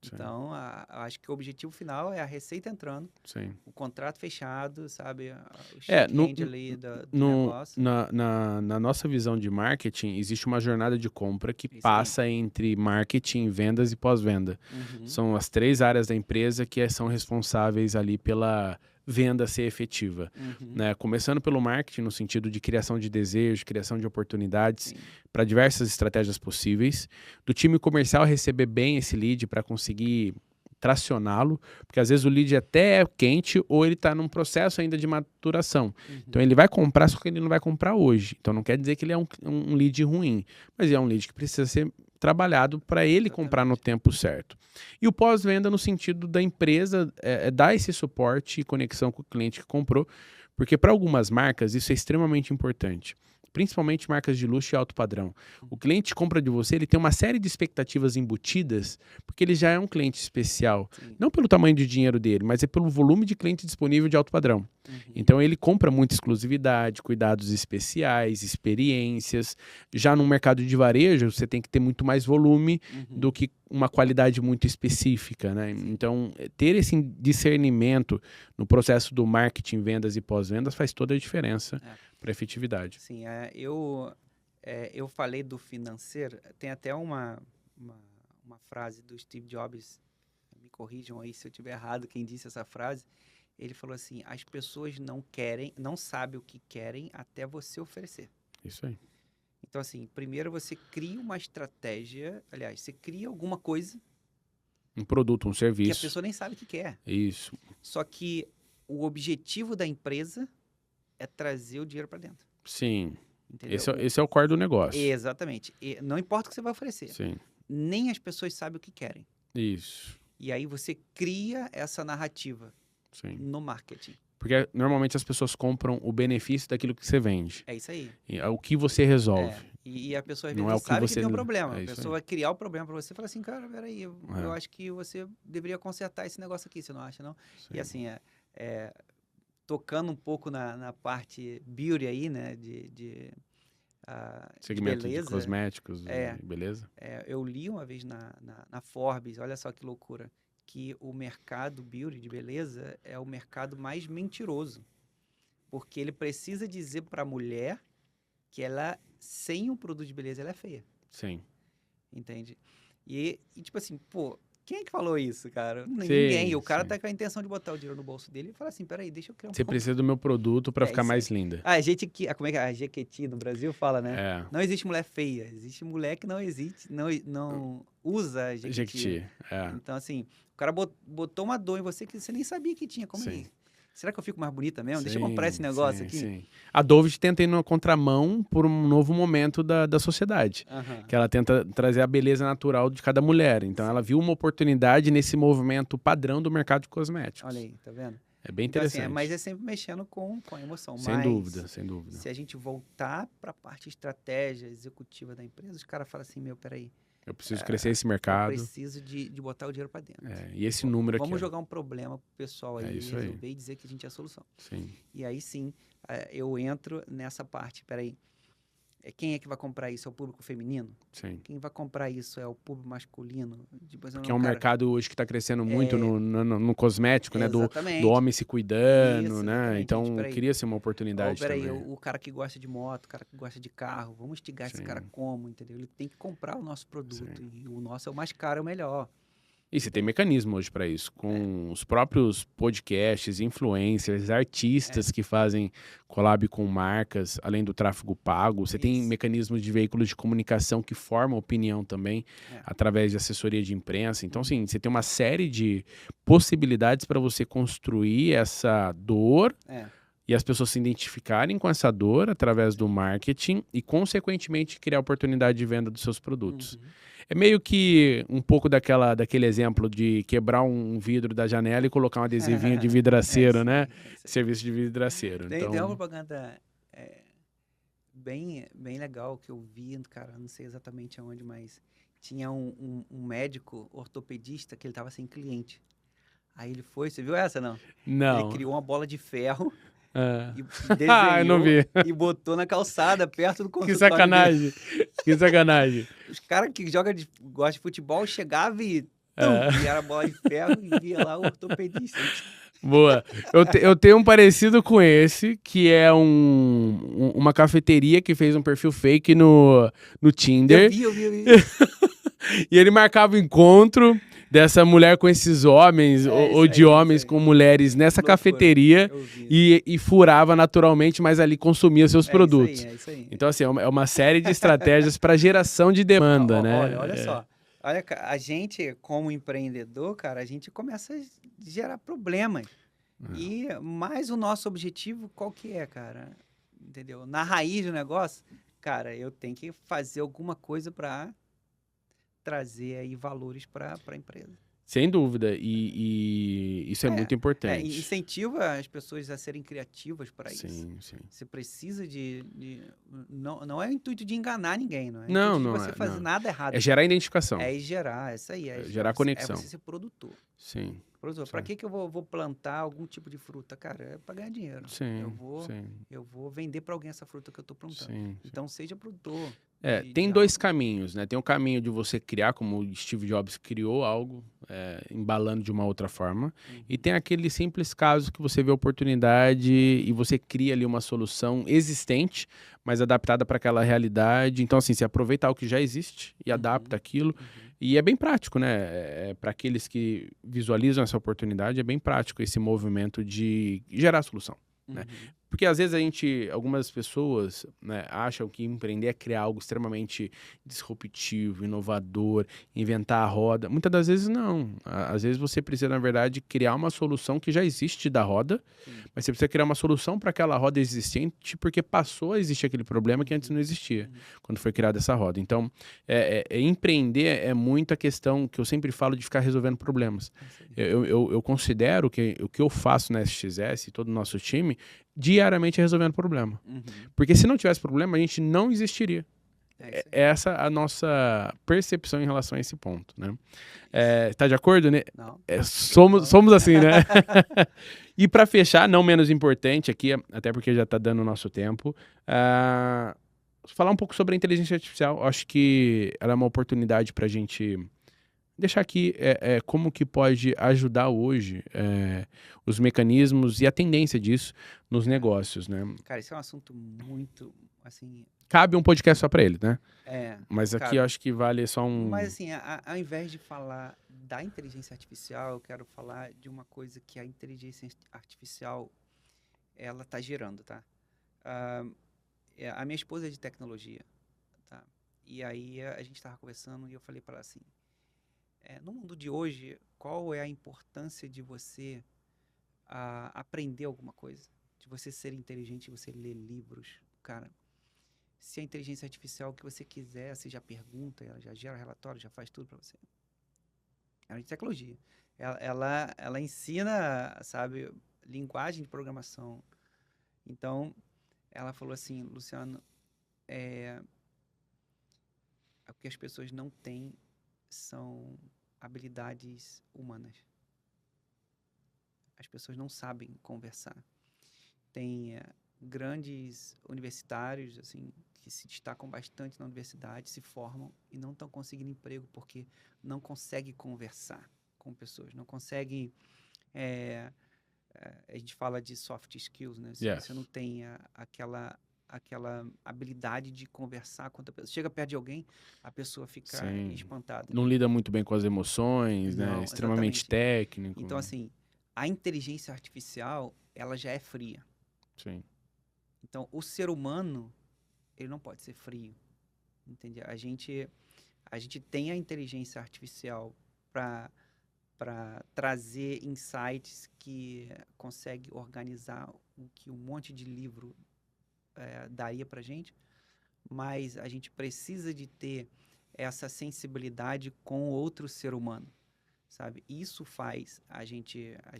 Sim. Então, acho que o objetivo final é a receita entrando, Sim. o contrato fechado, sabe? O check-end ali do negócio. Na nossa visão de marketing, existe uma jornada de compra que Isso passa entre marketing, vendas e pós-venda. Uhum. São as 3 áreas da empresa que são responsáveis ali pela venda ser efetiva. Uhum. Né? Começando pelo marketing, no sentido de criação de desejos, criação de oportunidades Sim. para diversas estratégias possíveis. Do time comercial receber bem esse lead para conseguir tracioná-lo, porque às vezes o lead até é quente ou ele está num processo ainda de maturação. Uhum. Então ele vai comprar, só que ele não vai comprar hoje. Então não quer dizer que ele é um lead ruim, mas é um lead que precisa ser trabalhado para ele Exatamente. comprar no tempo certo. E o pós-venda no sentido da empresa dar esse suporte e conexão com o cliente que comprou, porque para algumas marcas isso é extremamente importante. Principalmente marcas de luxo e alto padrão. O cliente compra de você, ele tem uma série de expectativas embutidas, porque ele já é um cliente especial. Sim. Não pelo tamanho de dinheiro dele, mas é pelo volume de cliente disponível de alto padrão. Uhum. Então ele compra muita exclusividade, cuidados especiais, experiências. Já no mercado de varejo, você tem que ter muito mais volume Uhum. do que uma qualidade muito específica, né? Então, ter esse discernimento no processo do marketing, vendas e pós-vendas faz toda a diferença para a efetividade. Sim, eu falei do financeiro, tem até uma frase do Steve Jobs, me corrijam aí se eu estiver errado, quem disse essa frase, ele falou assim, as pessoas não sabem o que querem até você oferecer. Isso aí. Então, assim, primeiro você cria uma estratégia, aliás, você cria alguma coisa Um produto, um que a serviço. pessoa nem sabe o que quer. Isso. Só que o objetivo da empresa é trazer o dinheiro para dentro. Sim. Entendeu? Esse é o core do negócio. Exatamente. Não importa o que você vai oferecer. Sim. Nem as pessoas sabem o que querem. Isso. E aí você cria essa narrativa Sim. no marketing. Porque normalmente as pessoas compram o benefício daquilo que você vende. É isso aí. É o que você resolve. E a pessoa às Não vezes é não o que sabe que você- tem um problema. é A isso pessoa aí. vai criar o problema para você e fala assim, cara, peraí, eu acho que você deveria consertar esse negócio aqui, você não acha, não? Sim. E assim, tocando um pouco na parte beauty aí, né, de Segmento beleza. de cosméticos, beleza? Eu li uma vez na Forbes, olha só que loucura, que o mercado beauty de beleza é o mercado mais mentiroso. Porque ele precisa dizer para a mulher que ela, sem um produto de beleza, ela é feia. Sim. Entende? E tipo assim, pô, quem é que falou isso, cara? Sim, Ninguém. E o cara sim. tá com a intenção de botar o dinheiro no bolso dele e fala assim, peraí, deixa eu criar um Você pouco. precisa do meu produto para ficar isso mais linda. A gente que, como é que a Jequiti no Brasil fala, né? É. Não existe mulher feia, existe mulher que não existe, não usa a Jequiti. Jequiti. É. Então, assim, o cara botou uma dor em você que você nem sabia que tinha. Como Sim. Será que eu fico mais bonita mesmo? Deixa eu Sim, comprar esse negócio sim, aqui. Sim. A Dove tenta ir na contramão por um novo momento da sociedade. Aham. Que ela tenta trazer a beleza natural de cada mulher. Então ela viu uma oportunidade nesse movimento padrão do mercado de cosméticos. Olha aí, tá vendo? É bem Então, interessante. assim, mas é sempre mexendo com a emoção. Sem Mas, dúvida, sem dúvida. se a gente voltar para a parte estratégia executiva da empresa, os caras falam assim, peraí, Eu preciso crescer esse eu mercado. preciso de botar o dinheiro para dentro. E esse número aqui. Vamos ó. jogar um problema pro pessoal aí, isso aí. resolver e dizer que a gente é a solução. Sim. E aí sim, eu entro nessa parte, peraí, Quem é que vai comprar isso? É o público feminino? Sim. Quem vai comprar isso é o público masculino? Tipo, assim, Porque é não, um cara, mercado hoje que está crescendo muito no cosmético, né? Do exatamente. homem se cuidando, Isso, né? exatamente. Gente, Então, peraí. cria-se uma Ou oportunidade peraí, também. o cara que gosta de moto, o cara que gosta de carro, vamos instigar esse cara Sim, como, entendeu? Ele tem que comprar o nosso produto. sim. E o nosso é o mais caro, é o melhor. E você tem mecanismo hoje para isso, É, com os próprios podcasts, influencers, é, artistas que fazem collab com marcas, além do tráfego pago. Você tem isso. mecanismos de veículos de comunicação que formam opinião também, É. através de assessoria de imprensa. Então, Uhum. assim, você tem uma série de possibilidades para você construir essa dor É. e as pessoas se identificarem com essa dor através do marketing e, consequentemente, criar oportunidade de venda dos seus produtos. Uhum. É meio que um pouco daquele exemplo de quebrar um vidro da janela e colocar um adesivinho de É vidraceiro, isso né? aí, é isso aí. Serviço de vidraceiro. Tem uma Então, propaganda é, bem legal que eu vi, cara, não sei exatamente aonde, mas tinha um médico ortopedista que ele tava sem cliente. Aí ele foi, você viu essa, não? Ele não. criou uma bola de ferro Ah. e Ah, eu não desenhou vi. e botou na calçada, perto do Que consultório dele. sacanagem. Que sacanagem. Os caras que gostam de futebol chegavam e, Ah. e era bola de ferro e via lá o ortopedista. Boa. Eu tenho um parecido com esse, que é uma cafeteria que fez um perfil fake no Eu Tinder. vi, eu vi, eu vi. E ele marcava o encontro dessa mulher com esses homens, É ou isso de aí, é isso homens aí. com mulheres nessa Loucura. cafeteria Eu vi. e furava naturalmente, mas ali consumia seus É isso aí, produtos. é isso aí. Então, assim, é uma série de estratégias para geração de demanda, né? Olha só. Olha, a gente, como empreendedor, cara, a gente começa a gerar problemas. E mais o nosso objetivo, qual que é, cara? Entendeu? Na raiz do negócio, cara, eu tenho que fazer alguma coisa para trazer aí valores para a empresa. Sem dúvida. E isso é muito importante. Incentiva as pessoas a serem criativas para isso. Sim, sim. Você precisa não é o intuito de enganar ninguém, não é o Não, intuito de não você é. fazer Não. nada errado. É gerar identificação. É gerar, isso aí. É gerar conexão. É você ser produtor. Sim. Produtor. Para que eu vou plantar algum tipo de fruta? Cara, é para ganhar dinheiro. Sim, Eu vou vender para alguém essa fruta que eu estou plantando. sim. Então, seja produtor. Tem dois caminhos, né? Tem o caminho de você criar, como o Steve Jobs criou algo, embalando de uma outra forma. Uhum. E tem aquele simples caso que você vê a oportunidade e você cria ali uma solução existente, mas adaptada para aquela realidade. Então, assim, você aproveita o que já existe e adapta aquilo. E é bem prático, né? Para aqueles que visualizam essa oportunidade, é bem prático esse movimento de gerar solução. Né? Porque às vezes algumas pessoas, né, acham que empreender é criar algo extremamente disruptivo, inovador, inventar a roda. Muitas das vezes não. Às vezes você precisa, na verdade, criar uma solução que já existe da roda, mas você precisa criar uma solução para aquela roda existente, porque passou a existir aquele problema que antes não existia, quando foi criada essa roda. Então, empreender é muito a questão que eu sempre falo de ficar resolvendo problemas. Eu considero que o que eu faço na SXS e todo o nosso time diariamente resolvendo problema. Porque se não tivesse problema, a gente não existiria. Essa a nossa percepção em relação a esse ponto, né? Tá de acordo, né? Não. Somos assim, né? E para fechar, não menos importante aqui, até porque já tá dando o nosso tempo, falar um pouco sobre a inteligência artificial. Acho que ela é uma oportunidade para a gente deixar aqui como que pode ajudar hoje os mecanismos e a tendência disso nos negócios, né? Cara, esse é um assunto muito, assim... Cabe um podcast só para ele, né? Mas aqui cabe. eu acho que vale só um... Mas assim, ao invés de falar da inteligência artificial, eu quero falar de uma coisa que a inteligência artificial, ela tá gerando, tá? A minha esposa é de tecnologia, tá? E aí a gente tava conversando e eu falei para ela assim, no mundo de hoje, qual é a importância de você aprender alguma coisa? De você ser inteligente, você ler livros, cara. Se a inteligência artificial, o que você quiser, você já pergunta, ela já gera relatório, já faz tudo para você. Ela é de tecnologia. Ela ensina, sabe, linguagem de programação. Então, ela falou assim, Luciano, o que as pessoas não têm são habilidades humanas. As pessoas não sabem conversar. grandes universitários, assim, que se destacam bastante na universidade, se formam e não estão conseguindo emprego porque não conseguem conversar com pessoas, não conseguem... a gente fala de soft skills, né? Se você não Yes. tem aquela habilidade de conversar com outra pessoa, chega perto de alguém, a pessoa fica Sim. espantada. Não lida muito bem com as emoções, né? Não, Extremamente exatamente. técnico. Então, assim, a inteligência artificial, ela já é fria. Sim. Então, o ser humano, ele não pode ser frio, entende? A gente tem a inteligência artificial para trazer insights que consegue organizar o que um monte de livro daria para gente, mas a gente precisa de ter essa sensibilidade com outro ser humano, sabe? Isso faz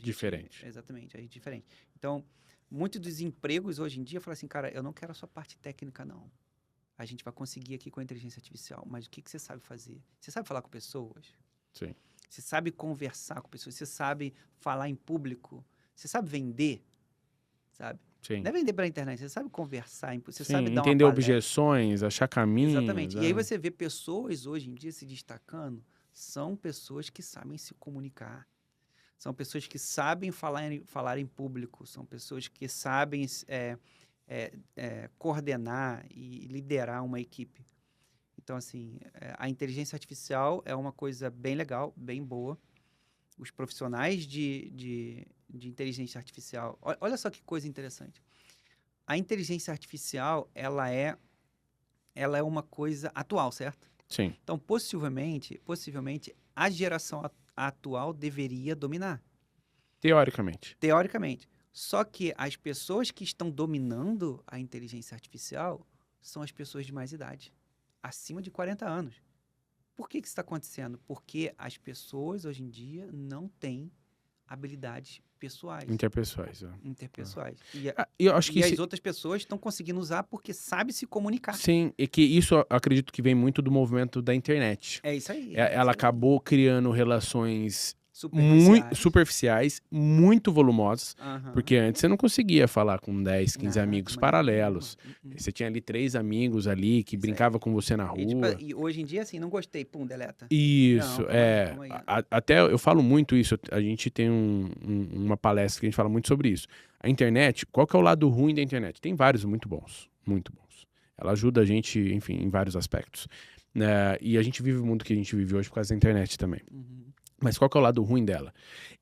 Diferente. exatamente, a gente diferente. Então, muitos dos empregos hoje em dia falam assim, cara, eu não quero a sua parte técnica, não. A gente vai conseguir aqui com a inteligência artificial, mas o que que você sabe fazer? Você sabe falar com pessoas? Sim. Você sabe conversar com pessoas? Você sabe falar em público? Você sabe vender? Sabe? Sim. Não é vender pela internet, você sabe conversar, você sabe Sim, dar uma entender palestra. objeções, achar caminhos. Exatamente. E aí você vê pessoas hoje em dia se destacando, são pessoas que sabem se comunicar. São pessoas que sabem falar em público, são pessoas que sabem coordenar e liderar uma equipe. Então, assim, a inteligência artificial é uma coisa bem legal, bem boa. Os profissionais de inteligência artificial... Olha só que coisa interessante. A inteligência artificial, ela é uma coisa atual, certo? Sim. Então, possivelmente a geração atual deveria dominar, Teoricamente. teoricamente. Só que as pessoas que estão dominando a inteligência artificial são as pessoas de mais idade, acima de 40 anos. Por que isso está acontecendo? Porque as pessoas hoje em dia não têm habilidades pessoais, Interpessoais. interpessoais. Eu acho que E as outras pessoas estão conseguindo usar porque sabe se comunicar. sim, e que isso eu acredito que vem muito do movimento da internet. É isso aí. Ela acabou criando relações muito Superficiais. superficiais, muito volumosas, Aham. porque antes você não conseguia falar com 10, 15 Não, amigos de maneira paralelos. nenhuma. Você tinha ali 3 amigos ali que Isso aí. brincavam com você na rua. E hoje em dia, assim, não gostei, pum, deleta. Não, Isso, calma aí, calma aí. Até eu falo muito isso, a gente tem uma palestra que a gente fala muito sobre isso. A internet, qual que é o lado ruim da internet? Tem vários muito bons, muito bons. Ela ajuda a gente, enfim, em vários aspectos. E a gente vive o mundo que a gente vive hoje por causa da internet também. Uhum. Mas qual que é o lado ruim dela?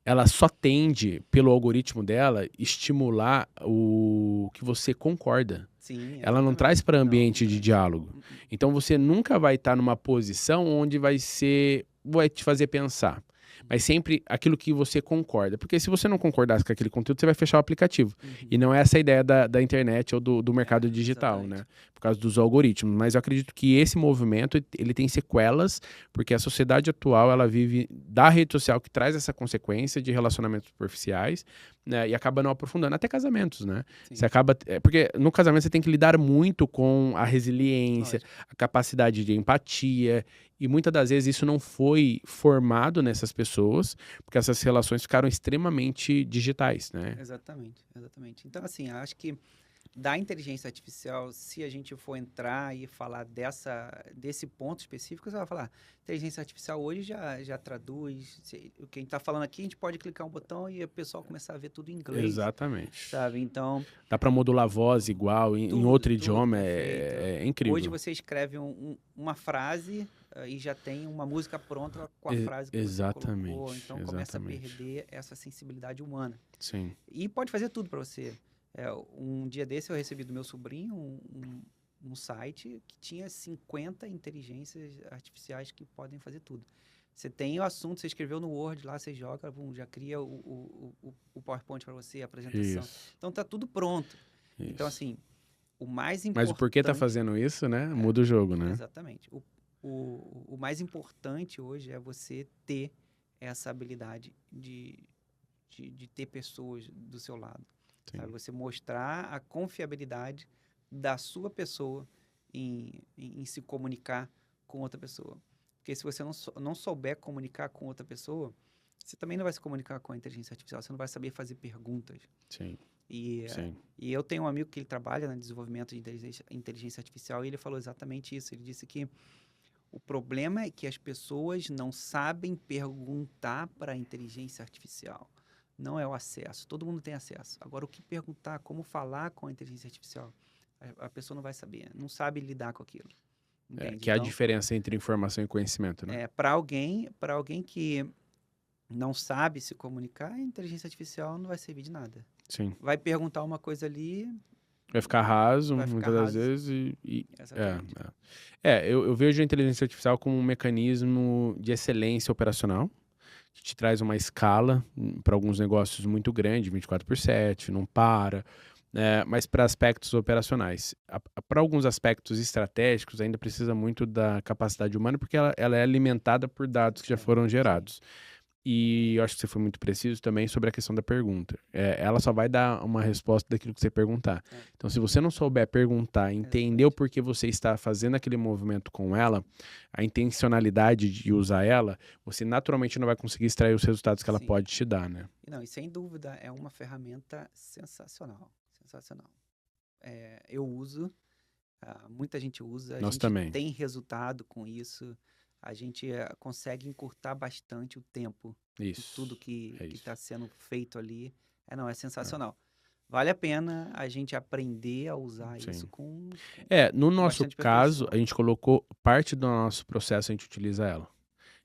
Ela só tende, pelo algoritmo dela, estimular o que você concorda. Sim, Ela não exatamente. traz para Não, ambiente não de traz. diálogo. Então você nunca vai estar numa posição onde vai te fazer pensar. Mas sempre aquilo que você concorda. Porque se você não concordasse com aquele conteúdo, você vai fechar o aplicativo. Uhum. E não é essa a ideia da internet ou do mercado digital, exatamente. né? Por causa dos algoritmos. Mas eu acredito que esse movimento, ele tem sequelas, porque a sociedade atual, ela vive da rede social, que traz essa consequência de relacionamentos superficiais, né? E acaba não aprofundando. Até casamentos, né? Sim. Você acaba... porque no casamento você tem que lidar muito com a resiliência, Lógico. a capacidade de empatia, e muitas das vezes isso não foi formado nessas pessoas, porque essas relações ficaram extremamente digitais, né? Exatamente, exatamente. Então, assim, acho que da inteligência artificial, se a gente for entrar e falar desse ponto específico, você vai falar, inteligência artificial hoje já traduz, o que a gente está falando aqui, a gente pode clicar um botão e o pessoal começar a ver tudo em inglês, Exatamente. sabe? Então, Dá para modular a voz igual, em outro idioma, perfeito. é incrível. Hoje você escreve uma frase e já tem uma música pronta com a frase que você colocou, então começa a perder essa sensibilidade humana. Sim. E pode fazer tudo para você. Um dia desse eu recebi do meu sobrinho um site que tinha 50 inteligências artificiais que podem fazer tudo. Você tem o assunto, você escreveu no Word lá, você joga, já cria o PowerPoint para você, a apresentação. Isso. Então tá tudo pronto. Isso. Então, assim, o mais importante... Mas o porquê tá fazendo isso, né? Muda o jogo, né? Exatamente. O mais importante hoje é você ter essa habilidade de ter pessoas do seu lado. Sabe? Você mostrar a confiabilidade da sua pessoa em se comunicar com outra pessoa. Porque se você não souber comunicar com outra pessoa, você também não vai se comunicar com a inteligência artificial, você não vai saber fazer perguntas. Sim, E, sim. e eu tenho um amigo que ele trabalha no desenvolvimento de inteligência artificial e ele falou exatamente isso. Ele disse que o problema é que as pessoas não sabem perguntar para a inteligência artificial. Não é o acesso. Todo mundo tem acesso. Agora, o que perguntar, como falar com a inteligência artificial, a pessoa não vai saber, não sabe lidar com aquilo. Entende? Que é a Então, diferença entre informação e conhecimento, né? para alguém que não sabe se comunicar, a inteligência artificial não vai servir de nada. Sim. Vai perguntar uma coisa ali, Vai ficar raso, vai ficar muitas das raso. vezes, Exatamente. eu vejo a inteligência artificial como um mecanismo de excelência operacional, que te traz uma escala para alguns negócios muito grande, 24/7, não para, mas para aspectos operacionais. Para alguns aspectos estratégicos, ainda precisa muito da capacidade humana, porque ela é alimentada por dados que já foram gerados. E eu acho que você foi muito preciso também sobre a questão da pergunta. Ela só vai dar uma resposta daquilo que você perguntar. Então, se você não souber perguntar, entender o porquê você está fazendo aquele movimento com ela, a intencionalidade de usar ela, você naturalmente não vai conseguir extrair os resultados que ela Sim. pode te dar, né? Não, e sem dúvida é uma ferramenta sensacional. Sensacional. Eu uso, muita gente usa, a Nós gente também. tem resultado com isso, a gente consegue encurtar bastante o tempo de Isso. tudo que É isso. está sendo feito ali. É sensacional. Vale a pena a gente aprender a usar Sim. isso com No nosso bastante caso, perfeição. a gente colocou parte do nosso processo, a gente utiliza ela.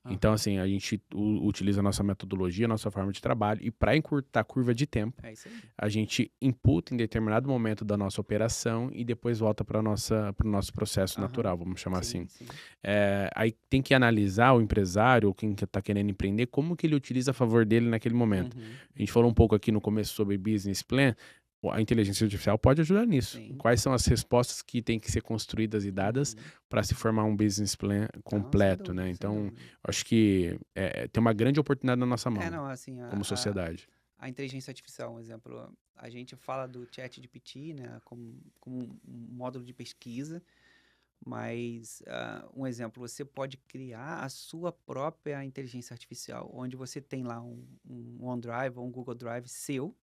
Então, assim, a gente utiliza a nossa metodologia, a nossa forma de trabalho, e para encurtar a curva de tempo, É isso aí. a gente imputa em determinado momento da nossa operação e depois volta para o nosso processo natural, vamos chamar assim. Sim. Aí tem que analisar o empresário ou quem está querendo empreender, como que ele utiliza a favor dele naquele momento. A gente falou um pouco aqui no começo sobre business plan. A inteligência artificial pode ajudar nisso. Sim. Quais são as respostas que têm que ser construídas e dadas para se formar um business plan completo, Não, sem né? Então, dúvida. acho que tem uma grande oportunidade na nossa mão, Não, assim, como sociedade. a inteligência artificial, um exemplo, a gente fala do ChatGPT, né, como um módulo de pesquisa, mas um exemplo, você pode criar a sua própria inteligência artificial, onde você tem lá um OneDrive ou um Google Drive seu,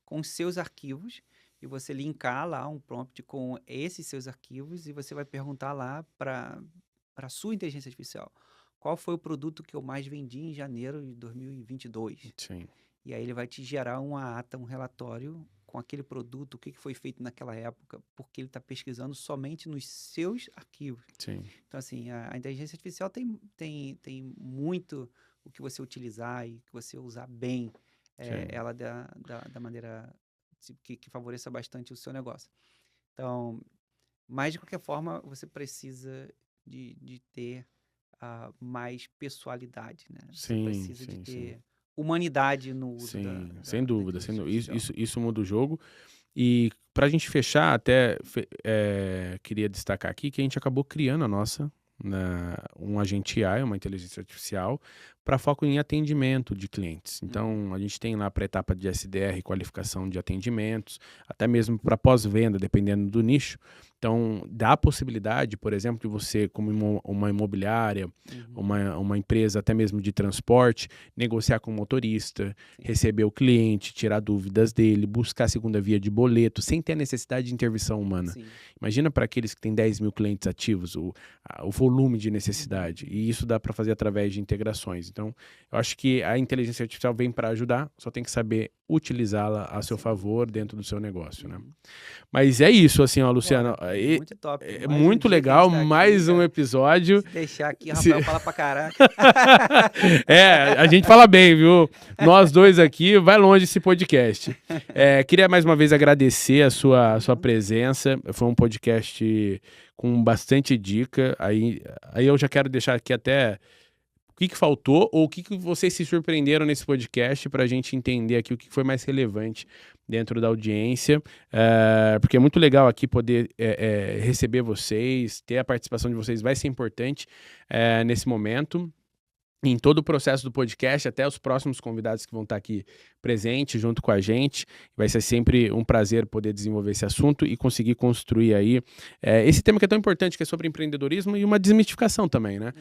com os seus arquivos, e você linkar lá um prompt com esses seus arquivos, e você vai perguntar lá para a sua inteligência artificial, qual foi o produto que eu mais vendi em janeiro de 2022? Sim. E aí ele vai te gerar uma ata, um relatório com aquele produto, o que foi feito naquela época, porque ele está pesquisando somente nos seus arquivos. Sim. Então, assim, a inteligência artificial tem muito o que você utilizar e que você usar bem ela da maneira que favoreça bastante o seu negócio. Então, mas de qualquer forma, você precisa de ter mais pessoalidade, né? Você precisa de ter humanidade no uso sem dúvida. inteligência artificial. Isso muda o jogo. E para a gente fechar, até queria destacar aqui que a gente acabou criando um agente AI, uma inteligência artificial, para foco em atendimento de clientes. Então, a gente tem lá para a etapa de SDR, qualificação de atendimentos, até mesmo para pós-venda, dependendo do nicho. Então, dá a possibilidade, por exemplo, de você, como uma imobiliária, uma empresa até mesmo de transporte, negociar com o motorista, receber o cliente, tirar dúvidas dele, buscar a segunda via de boleto, sem ter a necessidade de intervenção humana. Sim. Imagina para aqueles que têm 10 mil clientes ativos, o volume de necessidade. E isso dá para fazer através de integrações. Então, eu acho que a inteligência artificial vem para ajudar, só tem que saber utilizá-la a seu favor dentro do seu negócio, né? Mas é isso, assim, ó, Luciano. Muito top. É Mais muito um dia que a legal, gente tá aqui, mais um cara. episódio. Se deixar aqui, o Rafael fala pra caraca. A gente fala bem, viu? Nós dois aqui, vai longe esse podcast. Queria mais uma vez agradecer a sua presença. Foi um podcast com bastante dica. Aí eu já quero deixar aqui até o que faltou ou o que vocês se surpreenderam nesse podcast para a gente entender aqui o que foi mais relevante dentro da audiência, porque é muito legal aqui poder receber vocês, ter a participação de vocês vai ser importante nesse momento. em todo o processo do podcast, até os próximos convidados que vão estar aqui presentes junto com a gente. Vai ser sempre um prazer poder desenvolver esse assunto e conseguir construir aí esse tema que é tão importante, que é sobre empreendedorismo e uma desmistificação também, né?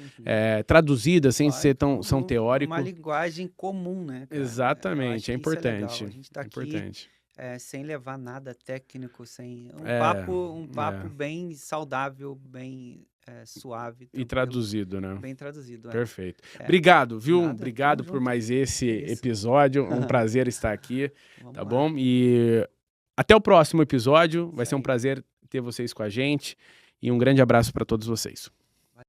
Traduzida, sem ser tão teórico. Uma linguagem comum, né, cara? Exatamente, é importante. Isso é legal. A gente tá importante. aqui sem levar nada técnico, sem um papo bem saudável, bem suave. E traduzido, né? Bem traduzido. Perfeito. Obrigado, viu? Nada, Obrigado por mais esse isso. episódio. Um prazer estar aqui, tá bom? E até o próximo episódio. Vai ser um prazer ter vocês com a gente. E um grande abraço para todos vocês.